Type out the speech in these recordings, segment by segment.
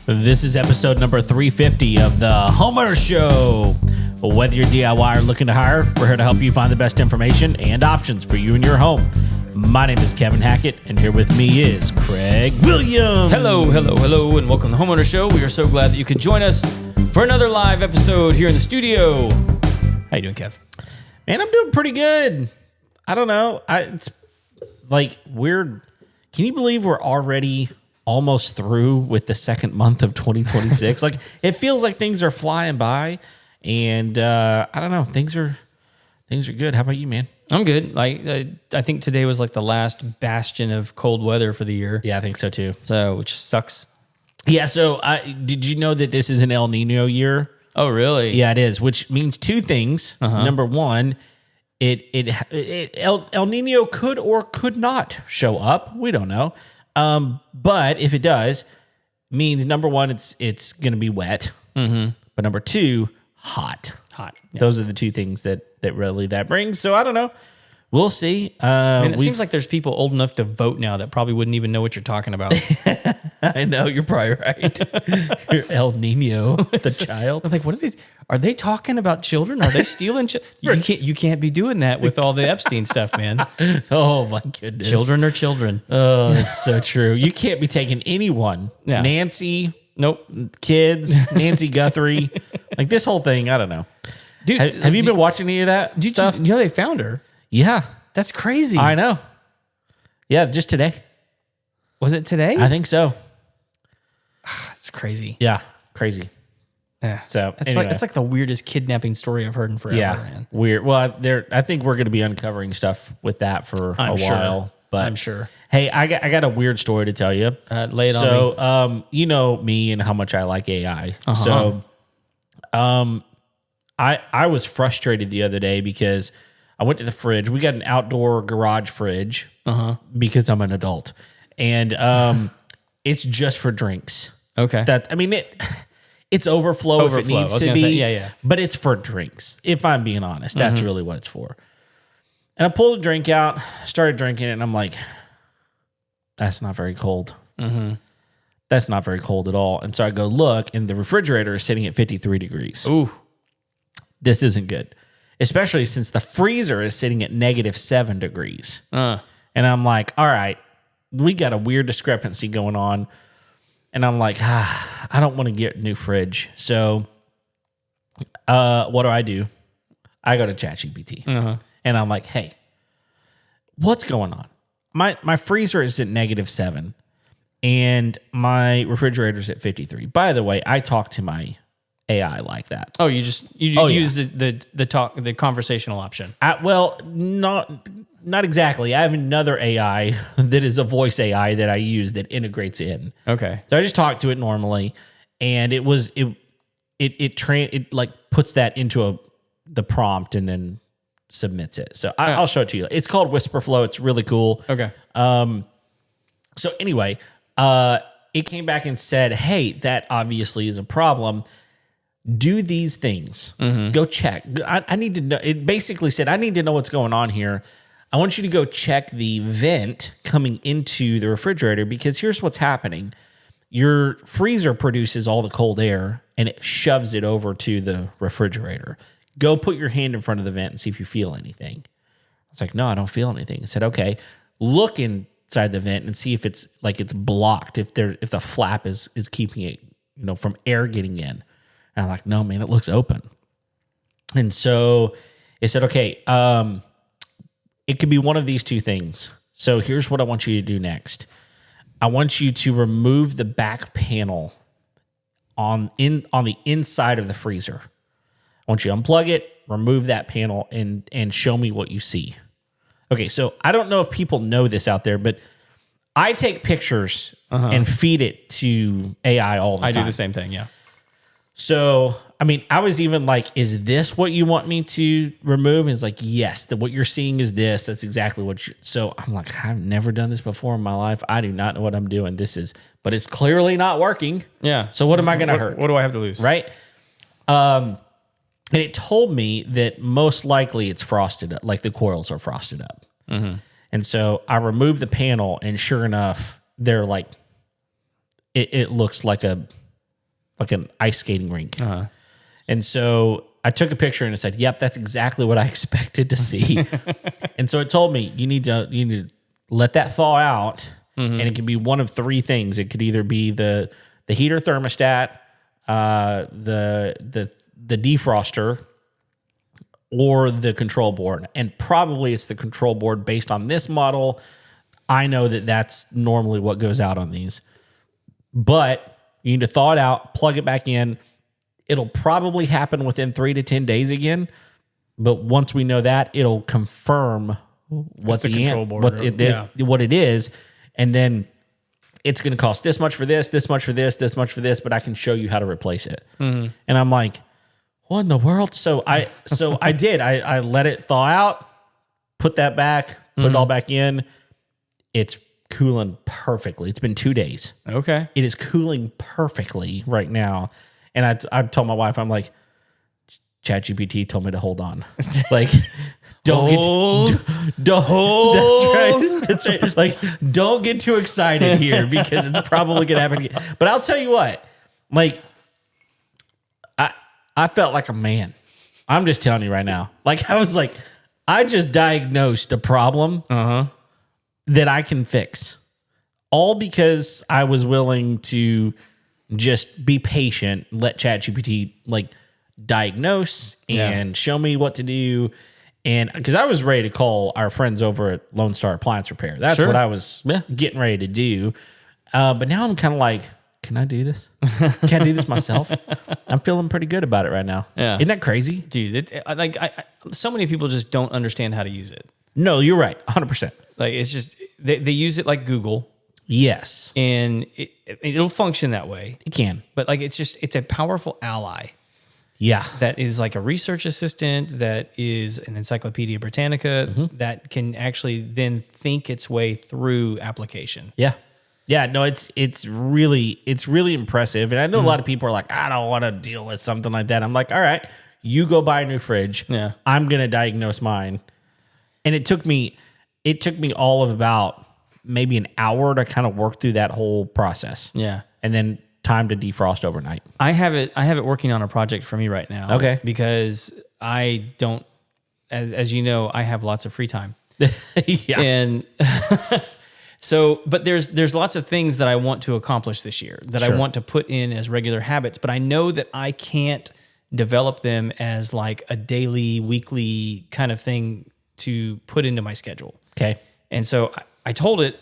This is episode number 350 of the Homeowner Show. Whether you're DIY or looking to hire, we're here to help you find the best information and options for you and your home. My name is Kevin Hackett, and here with me is Craig Williams. Hello, and welcome to the Homeowner Show. We are so glad that you could join us for another live episode here in the studio. How you doing, Kev? Man, I'm doing pretty good. I don't know. It's like weird. Can you believe we're already almost through with the second month of 2026? Like, it feels like things are flying by, and I don't know. Things are good. How about you, man? I'm good. Like, I think today was like the last bastion of cold weather for the year. Yeah, I think so too. So, which sucks. Yeah. So, did you know that this is an El Niño year? Oh, really? Yeah, it is. Which means two things. Number one, El Niño could or could not show up. We don't know. But if it does, means number one, it's going to be wet. Mm-hmm. But number two, hot. Hot. Yeah. Those are the two things that really that brings. So I don't know. We'll see. And it seems like there's people old enough to vote now that probably wouldn't even know what you're talking about. I know, you're probably right. You're El Niño, the child. I'm like, are they talking about children? Are they stealing? You can't be doing that with all the Epstein stuff, man. Oh my goodness. Children are children. Oh, that's so true. You can't be taking anyone. Yeah. Nancy. Nope. Kids. Nancy Guthrie. Like this whole thing, I don't know. Dude, have you been watching any of that stuff? You know they found her. Yeah. That's crazy. I know. Yeah, just today. Was it today? I think so. It's crazy. Yeah, crazy. Yeah. So anyway. It's like the weirdest kidnapping story I've heard in forever, man. Weird. Well, I think we're going to be uncovering stuff with that for a while. But I'm sure. Hey, I got a weird story to tell you. Lay it on me. You know me and how much I like AI. So, I was frustrated the other day because I went to the fridge. We got an outdoor garage fridge because I'm an adult, and it's just for drinks. Okay. It's overflow if it needs to be. Yeah. But it's for drinks. If I'm being honest, that's really what it's for. And I pulled a drink out, started drinking it, and I'm like, that's not very cold. Mm-hmm. That's not very cold at all. And so I go look, and the refrigerator is sitting at 53 degrees. Ooh. This isn't good, especially since the freezer is sitting at -7 degrees. And I'm like, all right, we got a weird discrepancy going on. And I'm like, I don't want to get a new fridge. So what do? I go to ChatGPT. And I'm like, hey, what's going on? My freezer is at -7 and my refrigerator's at 53. By the way, I talk to my AI like that. Oh, you use the conversational option. Not exactly. I have another AI that is a voice AI that I use that integrates in. Okay. So I just talk to it normally, and it like puts that into the prompt and then submits it. So I'll show it to you. It's called WhisperFlow. It's really cool. Okay. So anyway, it came back and said, hey, that obviously is a problem. Do these things. Go check. I need to know. It basically said, I need to know what's going on here. I want you to go check the vent coming into the refrigerator because here's what's happening. Your freezer produces all the cold air and it shoves it over to the refrigerator. Go put your hand in front of the vent and see if you feel anything. I was like, no, I don't feel anything. I said, okay, look inside the vent and see if it's blocked, if the flap is keeping it, from air getting in. And I'm like, no, man, it looks open. And so it said, okay, it could be one of these two things. So here's what I want you to do next. I want you to remove the back panel on the inside of the freezer. I want you to unplug it, remove that panel, and show me what you see. Okay, so I don't know if people know this out there, but I take pictures and feed it to AI all the time. I do the same thing, yeah. So, I was even like, is this what you want me to remove? And it's like, yes, what you're seeing is this. That's exactly what so I'm like, I've never done this before in my life. I do not know what I'm doing. But it's clearly not working. Yeah. So what am I going to hurt? What do I have to lose? Right. And it told me that most likely it's frosted up, like the coils are frosted up. And so I removed the panel and sure enough, they're like, it looks like a like an ice skating rink. And so I took a picture and it said, yep, that's exactly what I expected to see. And so it told me, you need to let that thaw out. And it can be one of three things. It could either be the heater thermostat, the defroster, or the control board. And probably it's the control board based on this model. I know that that's normally what goes out on these. But you need to thaw it out, plug it back in. It'll probably happen within 3 to 10 days again. But once we know that, it'll confirm what the control board, what it is. And then it's going to cost this much for this, this much for this, this much for this, but I can show you how to replace it. And I'm like, what in the world? So I did. I let it thaw out, put that back, put it all back in. It's cooling perfectly. It's been 2 days. Okay. It is cooling perfectly right now. And I told my wife, I'm like, ChatGPT told me to hold on. Like, don't. That's right. Like, don't get too excited here because it's probably gonna happen again. But I'll tell you what, like, I felt like a man. I'm just telling you right now. Like, I was like, I just diagnosed a problem that I can fix, all because I was willing to just be patient, let ChatGPT like diagnose and show me what to do. And because I was ready to call our friends over at Lone Star Appliance Repair. That's what I was getting ready to do. But now I'm kind of like, can I do this? Can I do this myself? I'm feeling pretty good about it right now. Yeah. Isn't that crazy? Dude, so many people just don't understand how to use it. No, you're right. 100%. Like, it's just, they use it like Google. Yes. And it'll function that way. It can. But like, it's a powerful ally. Yeah. That is like a research assistant, that is an Encyclopedia Britannica, that can actually then think its way through application. Yeah. Yeah, no, it's really impressive. And I know a lot of people are like, I don't want to deal with something like that. I'm like, all right, you go buy a new fridge. Yeah. I'm going to diagnose mine. And it took me all of about maybe an hour to kind of work through that whole process. Yeah. And then time to defrost overnight. I have it working on a project for me right now. Okay. Because I don't, as you know, I have lots of free time. Yeah. And so, but there's lots of things that I want to accomplish this year that I want to put in as regular habits, but I know that I can't develop them as like a daily, weekly kind of thing to put into my schedule. Okay. And so I told it,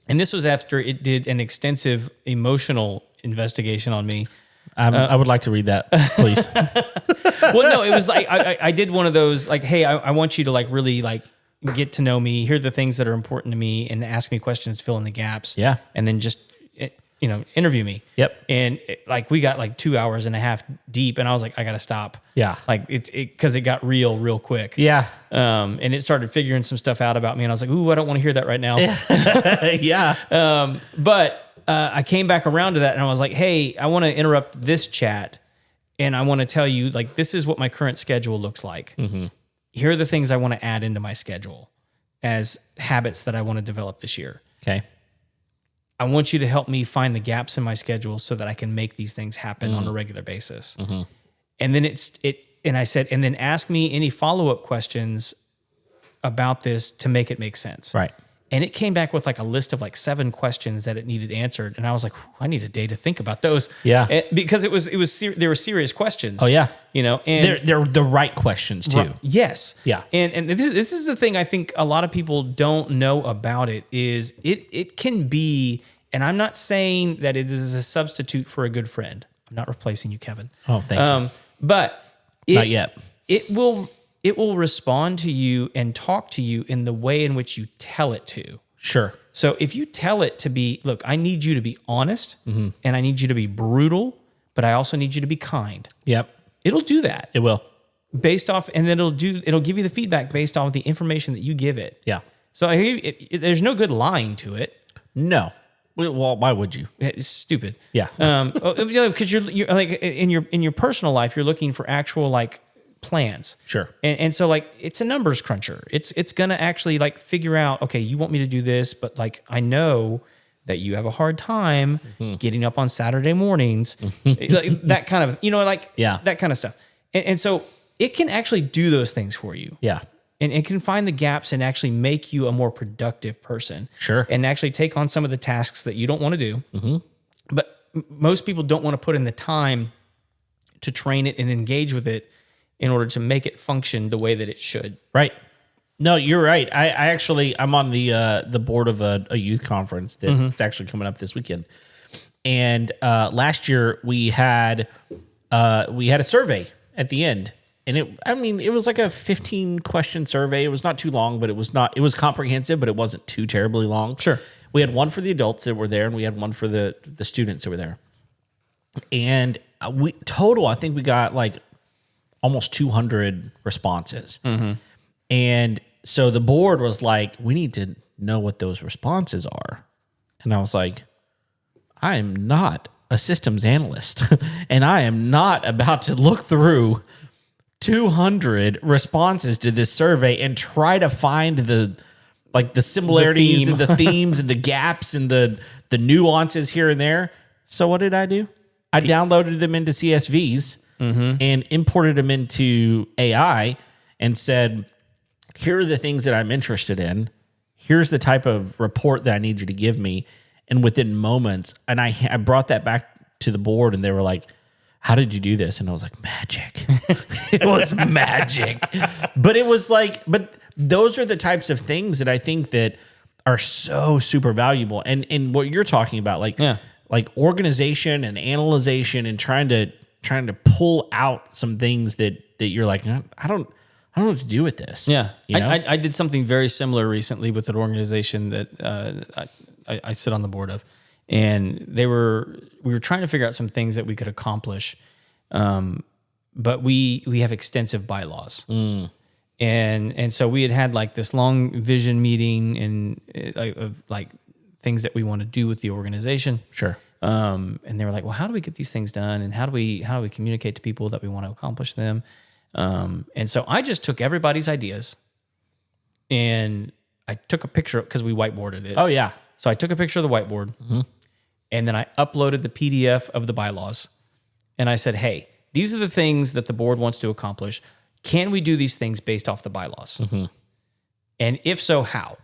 and this was after it did an extensive emotional investigation on me. I would like to read that, please. Well, no, it was like, I did one of those, like, hey, I want you to like really like get to know me, hear the things that are important to me, and ask me questions, fill in the gaps. Yeah. And then just, interview me. Yep. And like, we got like 2 hours and a half deep, and I was like, I got to stop. Yeah. Like because it got real quick. Yeah. And it started figuring some stuff out about me, and I was like, ooh, I don't want to hear that right now. Yeah. But I came back around to that, and I was like, hey, I want to interrupt this chat, and I want to tell you, like, this is what my current schedule looks like. Mm-hmm. Here are the things I want to add into my schedule as habits that I want to develop this year. Okay. I want you to help me find the gaps in my schedule so that I can make these things happen on a regular basis. Mm-hmm. And then and I said, and then ask me any follow-up questions about this to make it make sense. Right. And it came back with like a list of like 7 questions that it needed answered. And I was like, I need a day to think about those. Yeah. Because they were serious questions. Oh yeah. And they're the right questions too. Right, yes. Yeah. And this is the thing I think a lot of people don't know about it is it can be, and I'm not saying that it is a substitute for a good friend. I'm not replacing you, Kevin. Oh, thank you. But not yet. It will respond to you and talk to you in the way in which you tell it to. Sure. So if you tell it to be, look, I need you to be honest, and I need you to be brutal, but I also need you to be kind. Yep. It'll do that. It will. Based off, and then it'll give you the feedback based on the information that you give it. Yeah. So there's no good lying to it. No. Well, why would you? It's stupid. Yeah. Because you're like in your personal life, you're looking for actual like plans. Sure. And so like it's a numbers cruncher. It's gonna actually like figure out, okay, you want me to do this, but like I know that you have a hard time getting up on Saturday mornings, like that kind of, that kind of stuff. And so it can actually do those things for you. Yeah. And it can find the gaps and actually make you a more productive person. Sure. And actually take on some of the tasks that you don't want to do. But most people don't want to put in the time to train it and engage with it in order to make it function the way that it should. Right. No, you're right. I'm on the board of a youth conference that's actually coming up this weekend. And last year we had a survey at the end. And it was like a 15 question survey. It was not too long, but it was comprehensive, but it wasn't too terribly long. Sure. We had one for the adults that were there, and we had one for the students that were there. And I think we got like almost 200 responses. And so the board was like, we need to know what those responses are. And I was like, I am not a systems analyst, and I am not about to look through 200 responses to this survey and try to find the similarities and the themes and the gaps and the nuances here and there. So what did I do? I downloaded them into CSVs and imported them into AI and said, here are the things that I'm interested in. Here's the type of report that I need you to give me. And within moments, and I brought that back to the board, and they were like, how did you do this? And I was like, magic. It was magic. But it was like, but those are the types of things that I think that are so super valuable. And what you're talking about, like organization and analyzation and trying to pull out some things that you're like, I don't know what to do with this. Yeah. You know? I did something very similar recently with an organization that I sit on the board of. And we were trying to figure out some things that we could accomplish, but we have extensive bylaws, and so we had like this long vision meeting and of like things that we want to do with the organization. Sure. And they were like, well, how do we get these things done, and how do we communicate to people that we want to accomplish them? And so I just took everybody's ideas, and I took a picture because we whiteboarded it. Oh yeah. So I took a picture of the whiteboard. And then I uploaded the PDF of the bylaws. And I said, hey, these are the things that the board wants to accomplish. Can we do these things based off the bylaws? And if so, how?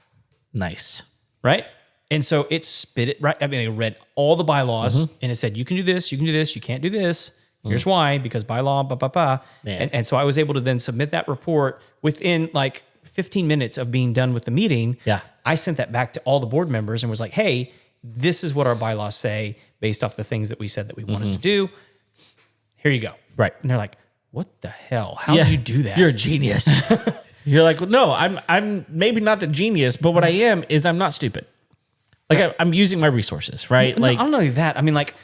Nice. Right? And so it spit it right. I mean, I read all the bylaws and it said, you can do this, you can do this, you can't do this. Here's why, because bylaw, blah, blah, blah. And so I was able to then submit that report within like 15 minutes of being done with the meeting. Yeah. I sent that back to all the board members and was like, hey, this is what our bylaws say based off the things that we said that we wanted to do. Here you go. Right. And they're like, what the hell? How did you do that? You're a genius. You're like, no, I'm maybe not the genius, but what I am is I'm not stupid. Like I'm using my resources, right? Like, not only that, I mean, like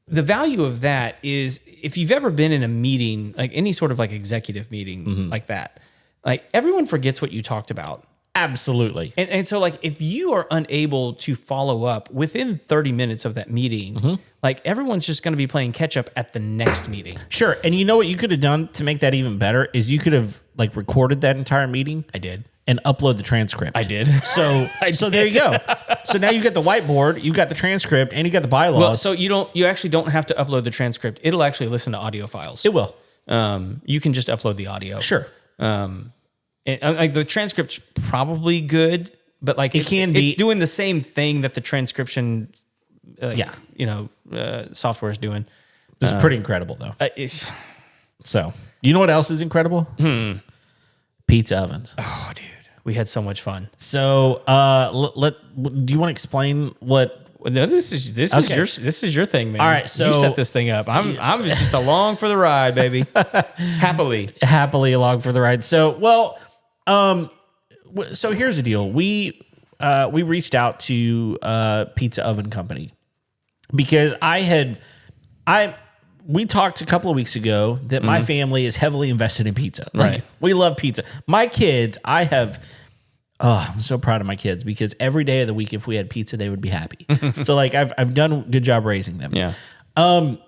the value of that is if you've ever been in a meeting, like any sort of like executive meeting like that, like everyone forgets what you talked about. Absolutely. And so like if you are unable to follow up within 30 minutes of that meeting, like everyone's just going to be playing catch up at the next meeting. Sure. And you know what you could have done to make that even better is you could have like recorded that entire meeting. I did. And upload the transcript. I did. So there you go. So now you got the whiteboard, you got the transcript, and you got the bylaws. Well, so you actually don't have to upload the transcript. It'll actually listen to audio files. It will. You can just upload the audio. Sure. And like the transcript's probably good, but like it's doing the same thing that the transcription, software is doing. This is pretty incredible, though. So you know what else is incredible? Pizza ovens. Oh, dude, we had so much fun. So do you want to explain what? No, this is your thing, man. All right, so you set this thing up. I'm just along for the ride, baby. Happily along for the ride. So so here's the deal. We reached out to Pizza Oven Company because we talked a couple of weeks ago that my family is heavily invested in pizza. Like, we love pizza. My kids, I'm so proud of my kids because every day of the week, if we had pizza, they would be happy. So like I've done a good job raising them. Yeah. And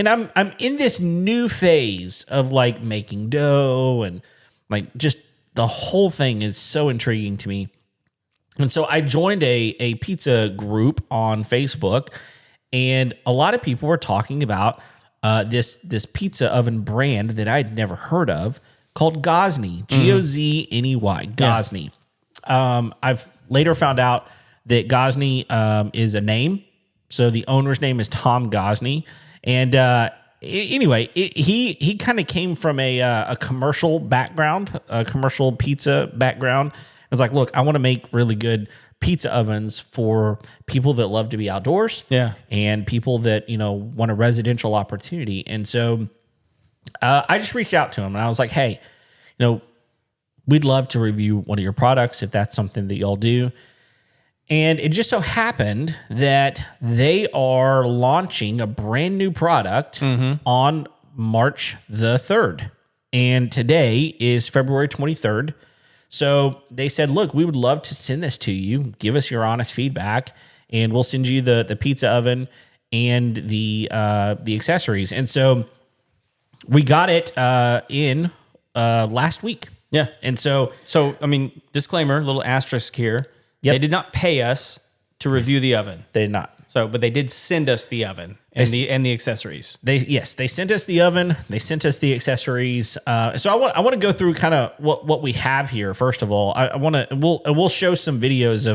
I'm in this new phase of like making dough and like just the whole thing is so intriguing to me. And so I joined a pizza group on Facebook, and a lot of people were talking about this pizza oven brand that I'd never heard of called Gozney, Gozney, Gozney. I've later found out that Gozney is a name. So the owner's name is Tom Gozney. And anyway, he kind of came from a commercial background, a commercial pizza background. It was like, look, I want to make really good pizza ovens for people that love to be outdoors, and people that want a residential opportunity. And so I just reached out to him and I was like, hey, we'd love to review one of your products if that's something that y'all do. And it just so happened that they are launching a brand new product on March the 3rd. And today is February 23rd. So they said, look, we would love to send this to you. Give us your honest feedback, and we'll send you the pizza oven and the accessories. And so we got it in last week. Yeah. And so I mean, disclaimer, little asterisk here. Yep. They did not pay us to review the oven. They did not. But they did send us the oven and the accessories. They sent us the oven. They sent us the accessories. So I want to go through kind of what we have here. First of all, we'll show some videos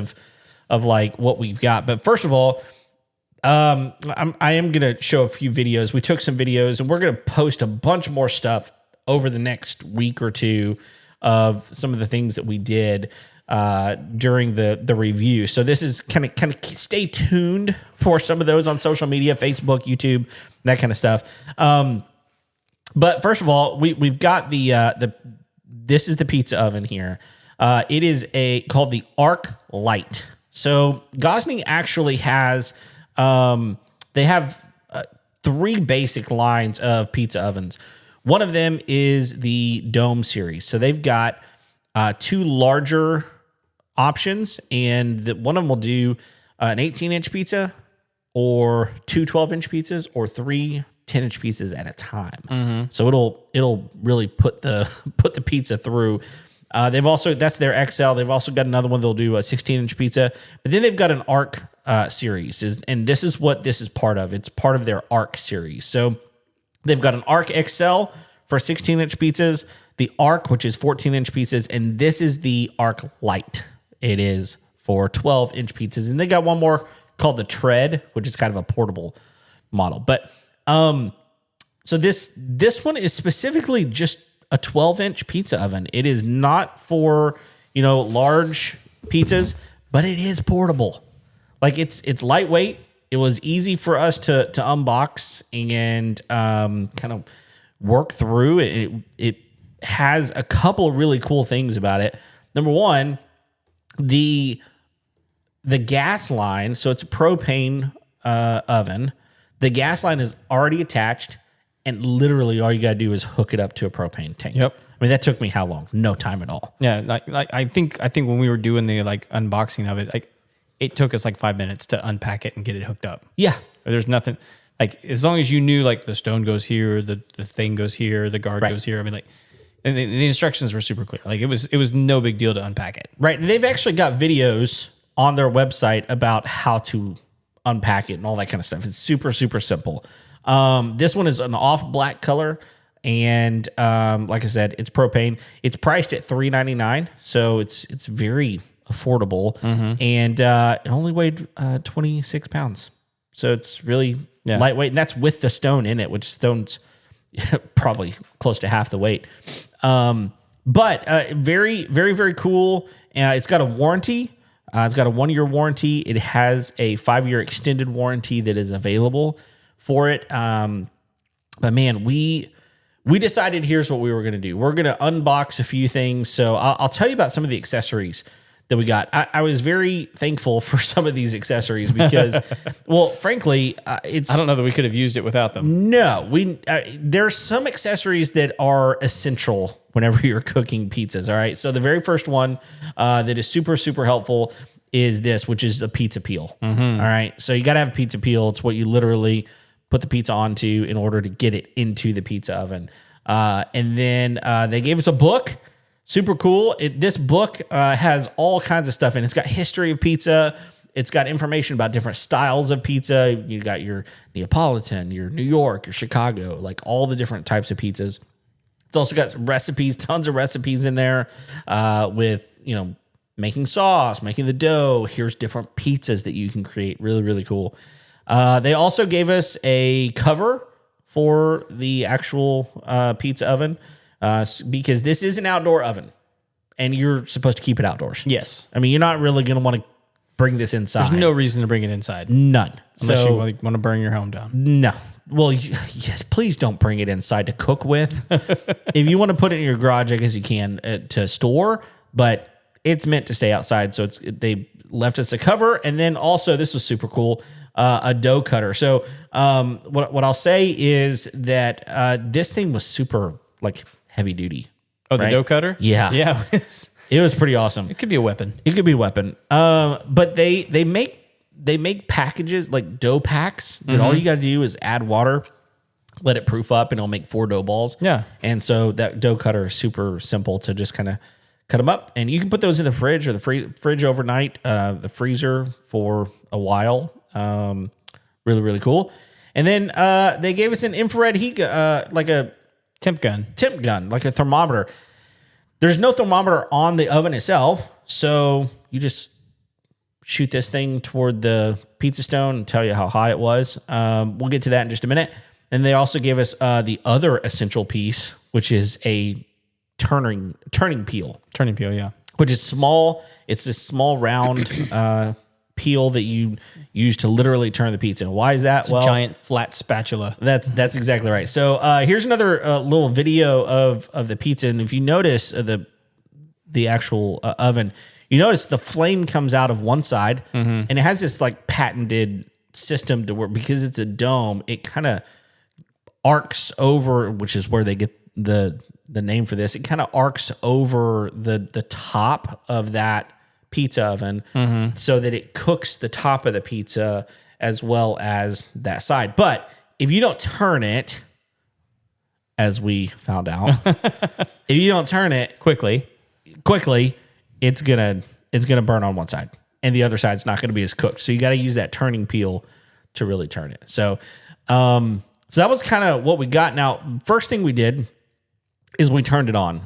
of like what we've got. But first of all, I am going to show a few videos. We took some videos, and we're going to post a bunch more stuff over the next week or two of some of the things that we did during the review. So this is kind of stay tuned for some of those on social media, Facebook, YouTube, that kind of stuff. But first of all, we've got this is the pizza oven here. It is called the Arc Lite. So Gozney actually has they have 3 basic lines of pizza ovens. One of them is the Dome series. So they've got 2 larger options, and one of them will do an 18-inch pizza, or 2 12-inch pizzas, or 3 10-inch pizzas at a time. So it'll really put the pizza through. They've also, that's their XL. They've also got another one that'll do a 16-inch pizza, but then they've got an Arc series, and this is what this is part of. It's part of their Arc series. So they've got an Arc XL for 16-inch pizzas, the Arc, which is 14-inch pizzas, and this is the Arc Lite. It is for 12-inch pizzas, and they got one more called the Tread, which is kind of a portable model. But so this one is specifically just a 12-inch pizza oven. It is not for large pizzas, but it is portable. Like it's lightweight. It was easy for us to unbox and kind of work through. It has a couple of really cool things about it. Number one, the gas line. So it's a propane oven. The gas line is already attached, and literally all you got to do is hook it up to a propane tank. Yep. I mean, that took me how long? No time at all. Yeah, like I think when we were doing the unboxing of it, it took us 5 minutes to unpack it and get it hooked up. Yeah. There's nothing as long as you knew the stone goes here, the thing goes here, the guard goes here. I mean, and the instructions were super clear. It was no big deal to unpack it. Right. And they've actually got videos on their website about how to unpack it and all that kind of stuff. It's super, super simple. This one is an off black color. And like I said, it's propane. It's priced at $3.99. So it's very affordable. And it only weighed 26 pounds. So it's really lightweight. And that's with the stone in it, which stone's probably close to half the weight. But very, very, very cool. It's got a warranty. It's got a 1-year warranty. It has a 5-year extended warranty that is available for it. But man, we decided here's what we were going to do. We're going to unbox a few things. So I'll tell you about some of the accessories that we got. I was very thankful for some of these accessories because, well, frankly, I don't know that we could have used it without them. No, there's some accessories that are essential whenever you're cooking pizzas. All right. So the very first one that is super, super helpful is this, which is a pizza peel. All right. So you got to have a pizza peel. It's what you literally put the pizza onto in order to get it into the pizza oven. And then they gave us a book Super cool. This book has all kinds of stuff in it. It's got history of pizza. It's got information about different styles of pizza. You got your Neapolitan, your New York, your Chicago, like all the different types of pizzas. It's also got some recipes, tons of recipes in there with, making sauce, making the dough. Here's different pizzas that you can create. Really, really cool. They also gave us a cover for the actual pizza oven because this is an outdoor oven and you're supposed to keep it outdoors. Yes. I mean, you're not really going to want to bring this inside. There's no reason to bring it inside. None. Unless you want to burn your home down. No. Well, yes, please don't bring it inside to cook with. If you want to put it in your garage, I guess you can to store, but it's meant to stay outside. So they left us a cover. And then also, this was super cool, a dough cutter. So what I'll say is that this thing was super heavy duty. Oh, the dough cutter? Yeah. Yeah. It was pretty awesome. It could be a weapon. It could be a weapon. But they make packages like dough packs that all you got to do is add water, let it proof up, and it'll make 4 dough balls. Yeah. And so that dough cutter is super simple to just kind of cut them up. And you can put those in the fridge or the fridge overnight, the freezer for a while. Really, really cool. And then they gave us an infrared heat like a temp gun, like a thermometer. There's no thermometer on the oven itself, so you just shoot this thing toward the pizza stone and tell you how hot it was. We'll get to that in just a minute. And they also gave us the other essential piece, which is a turning peel. Turning peel, yeah. Which is small. It's this small round peel that you use to literally turn the pizza. Why is that? It's a giant flat spatula. That's exactly right. So here's another little video of the pizza. And if you notice the actual oven, you notice the flame comes out of one side and it has this patented system to where, because it's a dome, it kind of arcs over, which is where they get the name for this. It kind of arcs over the top of that pizza oven so that it cooks the top of the pizza as well as that side. But if you don't turn it, as we found out, if you don't turn it quickly, it's gonna burn on one side, and the other side's not gonna be as cooked. So you got to use that turning peel to really turn it. So that was kind of what we got. Now, first thing we did is we turned it on,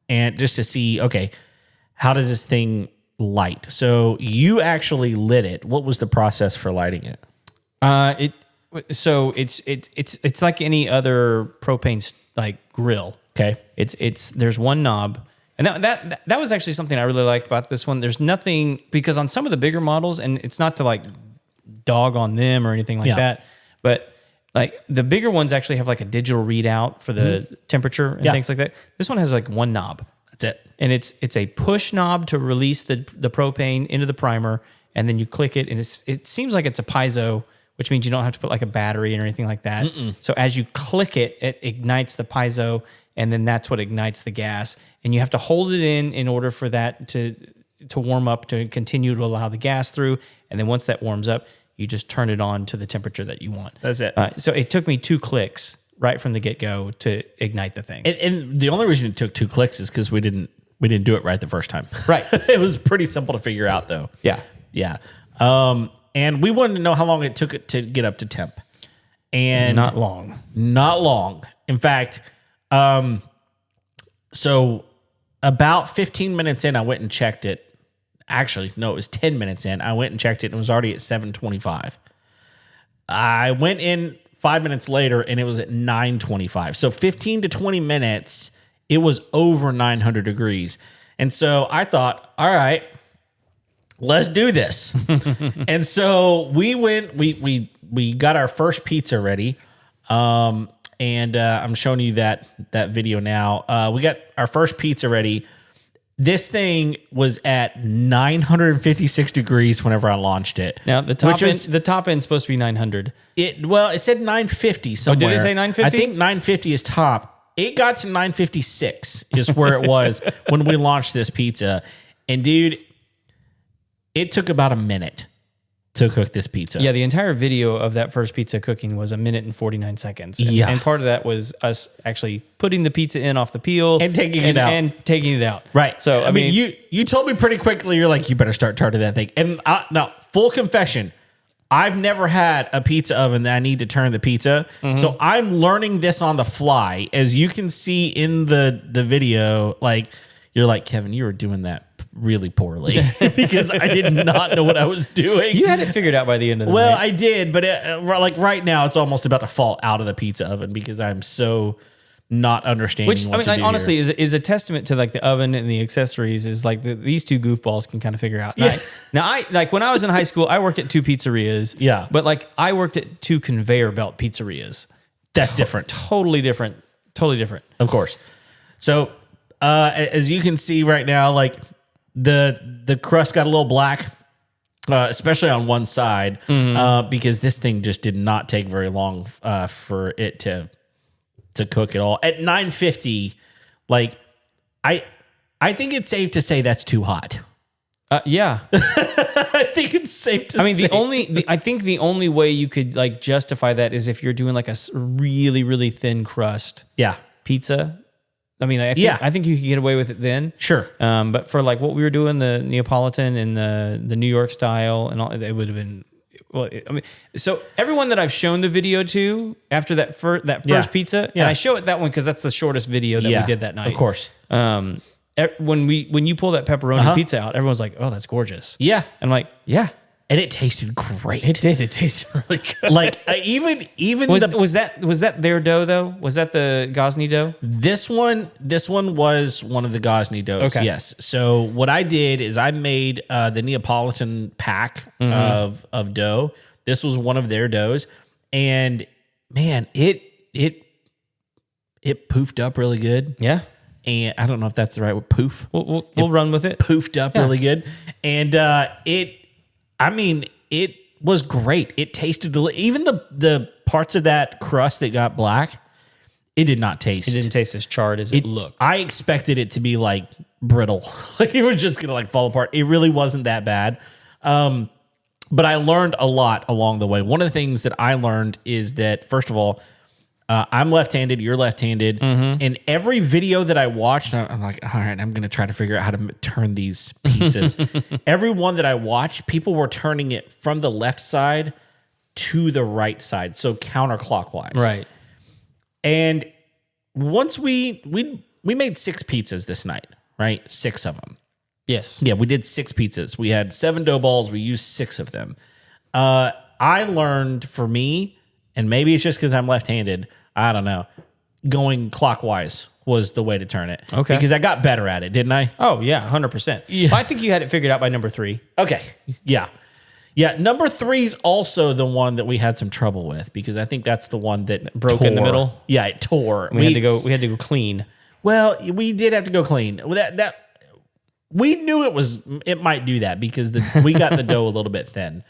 and just to see, okay, how does this thing light? So you actually lit it. What was the process for lighting it? It's like any other propane grill. Okay. There's one knob. And that was actually something I really liked about this one. There's nothing, because on some of the bigger models, and it's not to dog on them or anything like that, but the bigger ones actually have a digital readout for the temperature and things like that. This one has one knob. That's it. And it's a push knob to release the propane into the primer, and then you click it, and it seems like it's a piezo, which means you don't have to put a battery or anything like that. So as you click it, it ignites the piezo, and then that's what ignites the gas. And you have to hold it in order for that to warm up, to continue to allow the gas through. And then once that warms up, you just turn it on to the temperature that you want. That's it. So it took me 2 clicks right from the get-go to ignite the thing. And the only reason it took 2 clicks is because we didn't do it right the first time. Right. It was pretty simple to figure out, though. Yeah. Yeah. And we wanted to know how long it took it to get up to temp. And not long. Not long. In fact, so about 15 minutes in, I went and checked it. Actually, no, it was 10 minutes in. I went and checked it, and it was already at 725. I went in 5 minutes later, and it was at 925. So 15 to 20 minutes, it was over 900 degrees. And so I thought, all right, let's do this. And so we went, we got our first pizza ready. And I'm showing you that video now. We got our first pizza ready. This thing was at 956 degrees whenever I launched it. Now the top end's supposed to be 900. It said 950 somewhere. Oh, did it say 950? I think 950 is top. It got to 956 is where it was when we launched this pizza. And dude, it took about a minute to cook this pizza. Yeah, the entire video of that first pizza cooking was 1 minute and 49 seconds. Yeah. And part of that was us actually putting the pizza in off the peel. And taking it out. And taking it out. Right. So, I mean, you told me pretty quickly, you're like, you better start turning that thing. And now, full confession, I've never had a pizza oven that I need to turn the pizza. So I'm learning this on the fly. As you can see in the video, like, you're like, Kevin, you were doing that really poorly because I did not know what I was doing. you had it figured out by the end of the Well, night. I did, but like right now, it's almost about to fall out of the pizza oven because I'm so not understanding. Which, what I mean, to like, do honestly, here. is a testament to like the oven and the accessories is like these two goofballs can kind of figure out. Now, I like when I was in high school, I worked at 2 pizzerias. Yeah. But like I worked at 2 conveyor belt pizzerias. That's different. Totally different. Totally different. Of course. So as you can see right now, like the crust got a little black, especially on one side, because this thing just did not take very long for it to cook at all. At 950, like I think it's safe to say that's too hot. Yeah. I think it's safe to say. I mean, I think the only way you could like justify that is if you're doing like a really, really thin crust pizza. I mean, I think you could get away with it then. Sure. But for like what we were doing, the Neapolitan and the New York style and all, it would have been, well, I mean, so everyone that I've shown the video to after that first pizza, and I show it that one because that's the shortest video that we did that night. Of course. When you pull that pepperoni pizza out, everyone's like, "Oh, that's gorgeous." Yeah. And I'm like, "Yeah." And it tasted great. It did. It tasted really good. Like even was that their dough though? Was that the Gozney dough? This one was one of the Gozney doughs. Okay. Yes. So what I did is I made the Neapolitan pack of dough. This was one of their doughs, and man, it poofed up really good. Yeah. And I don't know if that's the right word. Poof. We'll run with it. Poofed up really good, and it was great. It tasted even the parts of that crust that got black. It did not taste. It didn't taste as charred as it looked. I expected it to be like brittle, like it was just gonna like fall apart. It really wasn't that bad. But I learned a lot along the way. One of the things that I learned is that, first of all, I'm left-handed, you're left-handed. And every video that I watched, I'm like, all right, I'm going to try to figure out how to turn these pizzas. Every one that I watched, people were turning it from the left side to the right side, so counterclockwise. Right. And once we made 6 pizzas this night, right? 6 of them. Yes. Yeah, we did 6 pizzas. We had 7 dough balls. We used 6 of them. I learned for me, and maybe it's just because I'm left-handed, I don't know, going clockwise was the way to turn it. Okay. Because I got better at it, didn't I? Oh, yeah, 100%. Yeah. I think you had it figured out by number 3. Okay. Yeah. Yeah, number 3 is also the one that we had some trouble with because I think that's the one that broke in the middle? Yeah, it tore. We had to go clean. Well, we did have to go clean. That we knew it might do that because we got the dough a little bit thin.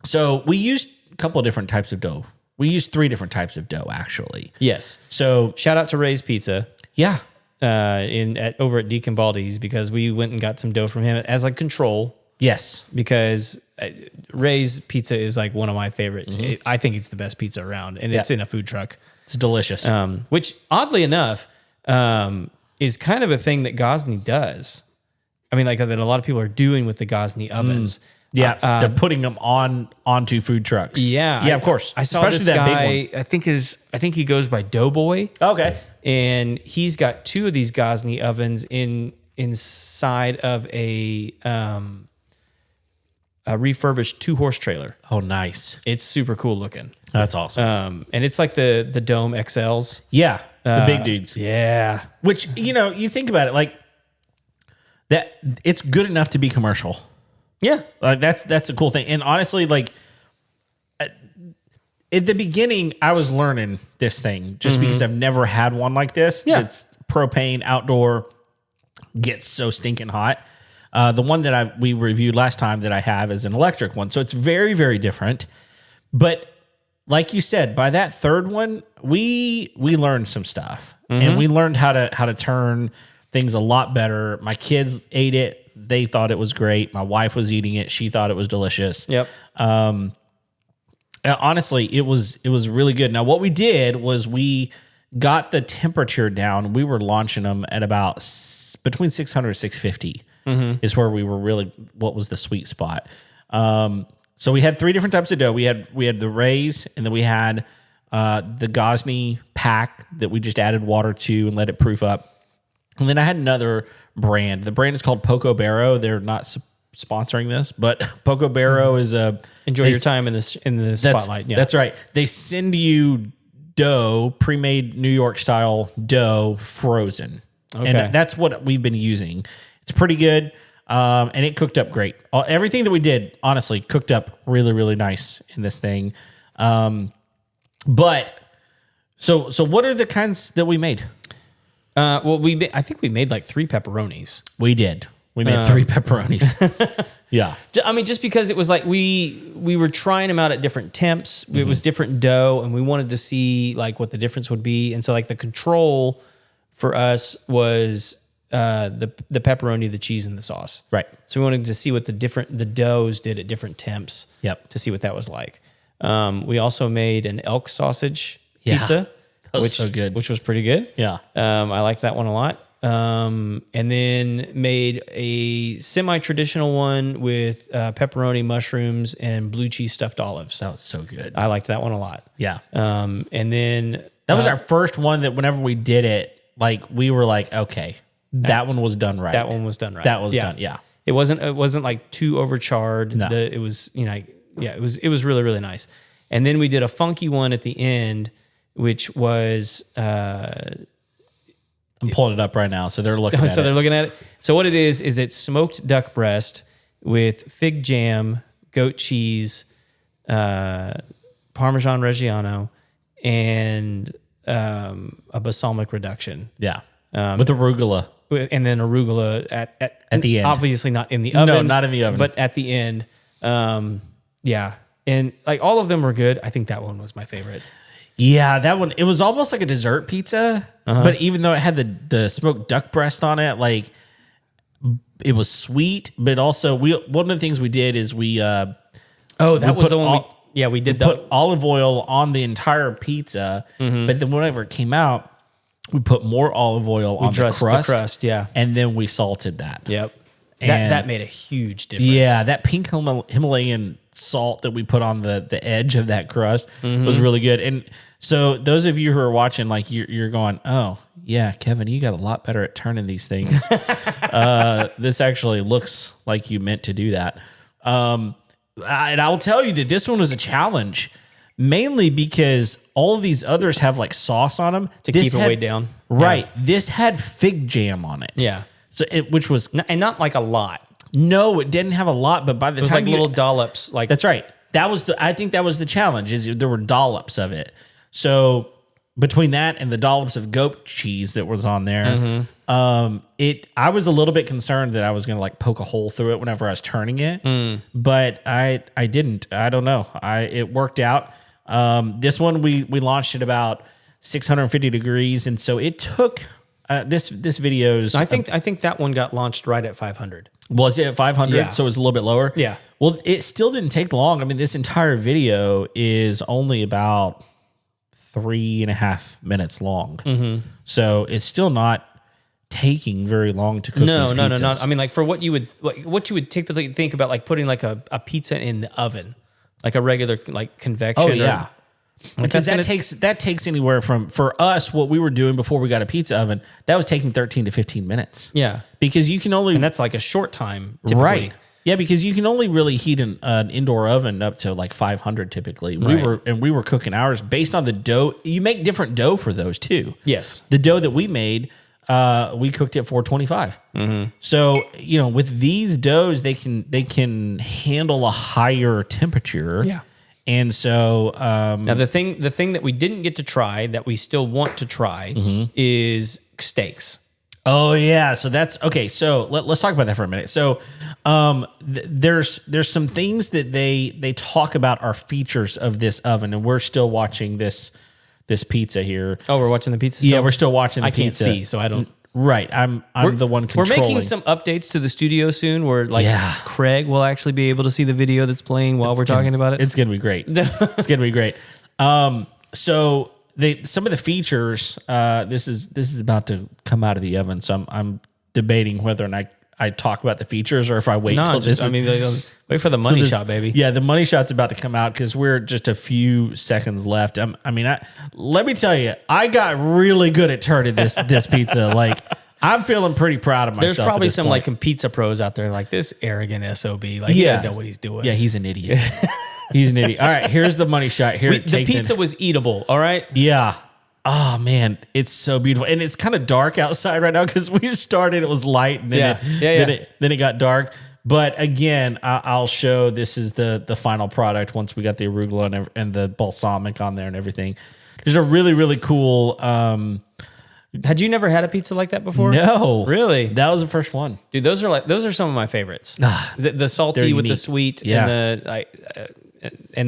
So we used a couple of different types of dough. We used 3 different types of dough actually. Yes. So Shout out to Ray's Pizza. yeah, Over at Deacon Baldy's because we went and got some dough from him as like control. yes, Because Ray's Pizza is like one of my favorite. I think it's the best pizza around, and it's in a food truck. it's delicious. Which oddly enough is kind of a thing that Gozney does. I mean, like that a lot of people are doing with the Gozney ovens. Yeah, they're putting them onto food trucks. Yeah, of course. I saw Especially this that guy. big I think he goes by Doughboy. Okay. And he's got 2 of these Gozney ovens inside of a refurbished 2-horse trailer. Oh, nice. It's super cool looking. That's awesome. And it's like the Dome XLs. Yeah, the big dudes. Yeah. Which, you think about it, like that. It's good enough to be commercial. Yeah. Like that's a cool thing. And honestly, like at the beginning, I was learning this thing just because I've never had one like this. Yeah. It's propane outdoor, gets so stinking hot. The one that we reviewed last time that I have is an electric one. So it's very, very different. But like you said, by that third one, we learned some stuff. And we learned how to turn things a lot better. My kids ate it They thought it was great. My wife was eating it. She thought it was delicious. Yep. Honestly, it was really good. Now, what we did was we got the temperature down. We were launching them at about between 600 and 650 is where we were really, what was the sweet spot. So we had 3 different types of dough. We had the Rays, and then we had the Gozney pack that we just added water to and let it proof up. And then I had another brand. The brand is called Poco Barrow. They're not sponsoring this, but Poco Barrow is enjoy your time in the spotlight. Yeah, that's right. They send you dough, pre-made New York style dough, frozen. Okay, and that's what we've been using. It's pretty good, and it cooked up great. Everything that we did, honestly, cooked up really, really nice in this thing. But so what are the kinds that we made? Well, I think we made like 3 pepperonis. We did. We made 3 pepperonis. Yeah. I mean, just because it was like we were trying them out at different temps. It was different dough, and we wanted to see like what the difference would be. And so like the control for us was the pepperoni, the cheese, and the sauce. Right. So we wanted to see what the doughs did at different temps. Yep. To see what that was like. We also made an elk sausage pizza. That was so good. Which was pretty good. Yeah. I liked that one a lot. And then made a semi-traditional one with pepperoni, mushrooms, and blue cheese stuffed olives. That was so good. I liked that one a lot. Yeah. And then that was our first one that whenever we did it, like we were like, okay, that one was done right. That one was done right. That was done. Yeah. It wasn't like too overcharred. No. It was, it was really, really nice. And then we did a funky one at the end, which was I'm pulling it up right now, so they're looking at it. So they're looking at it. So what it is it's smoked duck breast with fig jam, goat cheese, Parmesan Reggiano, and a balsamic reduction. Yeah. With arugula. And then arugula at the end. Obviously not in the oven. No, not in the oven. But at the end. Yeah. And like all of them were good. I think that one was my favorite. Yeah, that one, it was almost like a dessert pizza, but even though it had the smoked duck breast on it, like it was sweet, but also one of the things we did is we that was the one we did put olive oil on the entire pizza, but then whenever it came out, we put more olive oil on the crust, yeah, and then we salted that. Yep. And that made a huge difference. Yeah, that pink Himalayan salt that we put on the edge of that crust was really good. And so those of you who are watching, like you're going, oh yeah, Kevin, you got a lot better at turning these things. This actually looks like you meant to do that. And I'll tell you that this one was a challenge, mainly because all of these others have like sauce on them to keep it way down. Right. Yeah. This had fig jam on it. Yeah. So which was not like a lot. No, it didn't have a lot, but by the time like little dollops, like that's right. I think that was the challenge. Is there were dollops of it. So between that and the dollops of goat cheese that was on there, I was a little bit concerned that I was going to like poke a hole through it whenever I was turning it, but I didn't. I don't know. It worked out. This one we launched at about 650 degrees, and so it took. This video's. I think that one got launched right at 500. Was it at 500? Yeah. So it was a little bit lower? Yeah. Well, it still didn't take long. I mean, this entire video is only about 3.5 minutes long. So it's still not taking very long to cook these pizzas. No. I mean, like for what you would typically think about, like putting like a pizza in the oven, like a regular like convection. Oh, yeah. Because that takes anywhere from, for us, what we were doing before we got a pizza oven, that was taking 13 to 15 minutes. Yeah. Because you can only... And that's like a short time, typically. Right. Yeah, because you can only really heat an indoor oven up to like 500 typically. We were cooking ours based on the dough. You make different dough for those too. Yes. The dough that we made, we cooked at 425. So, with these doughs, they can handle a higher temperature. Yeah. And so now the thing that we didn't get to try that we still want to try is steaks. Oh yeah, so that's okay. So let's talk about that for a minute. So there's some things that they talk about are features of this oven, and we're still watching this pizza here. Oh, we're watching the pizza still? Yeah, we're still watching the pizza. I can't see, so I don't. Right. I'm the one We're controlling. making some updates to the studio soon where like Yeah. Craig will actually be able to see the video that's playing while we're talking about it. It's going to be great. It's going to be great. So some of the features, this is about to come out of the oven. So I'm debating whether or not I talk about the features or if I wait till this. Wait for the money shot, baby. Yeah, the money shot's about to come out because we're just a few seconds left. Let me tell you, I got really good at turning this pizza. Like, I'm feeling pretty proud of myself. There's probably some point. like pizza pros out there like this arrogant SOB. Like, he doesn't know what he's doing. Yeah, he's an idiot. He's an idiot. All right, here's the money shot. Here, the pizza was eatable. All right. Yeah. Oh man, it's so beautiful, and it's kind of dark outside right now because we started. It was light, and then it got dark. But again, I'll show this is the final product once we got the arugula and the balsamic on there and everything. There's a really really cool. Had you never had a pizza like that before? No, really. That was the first one, dude. Those are some of my favevits. The salty with the sweet and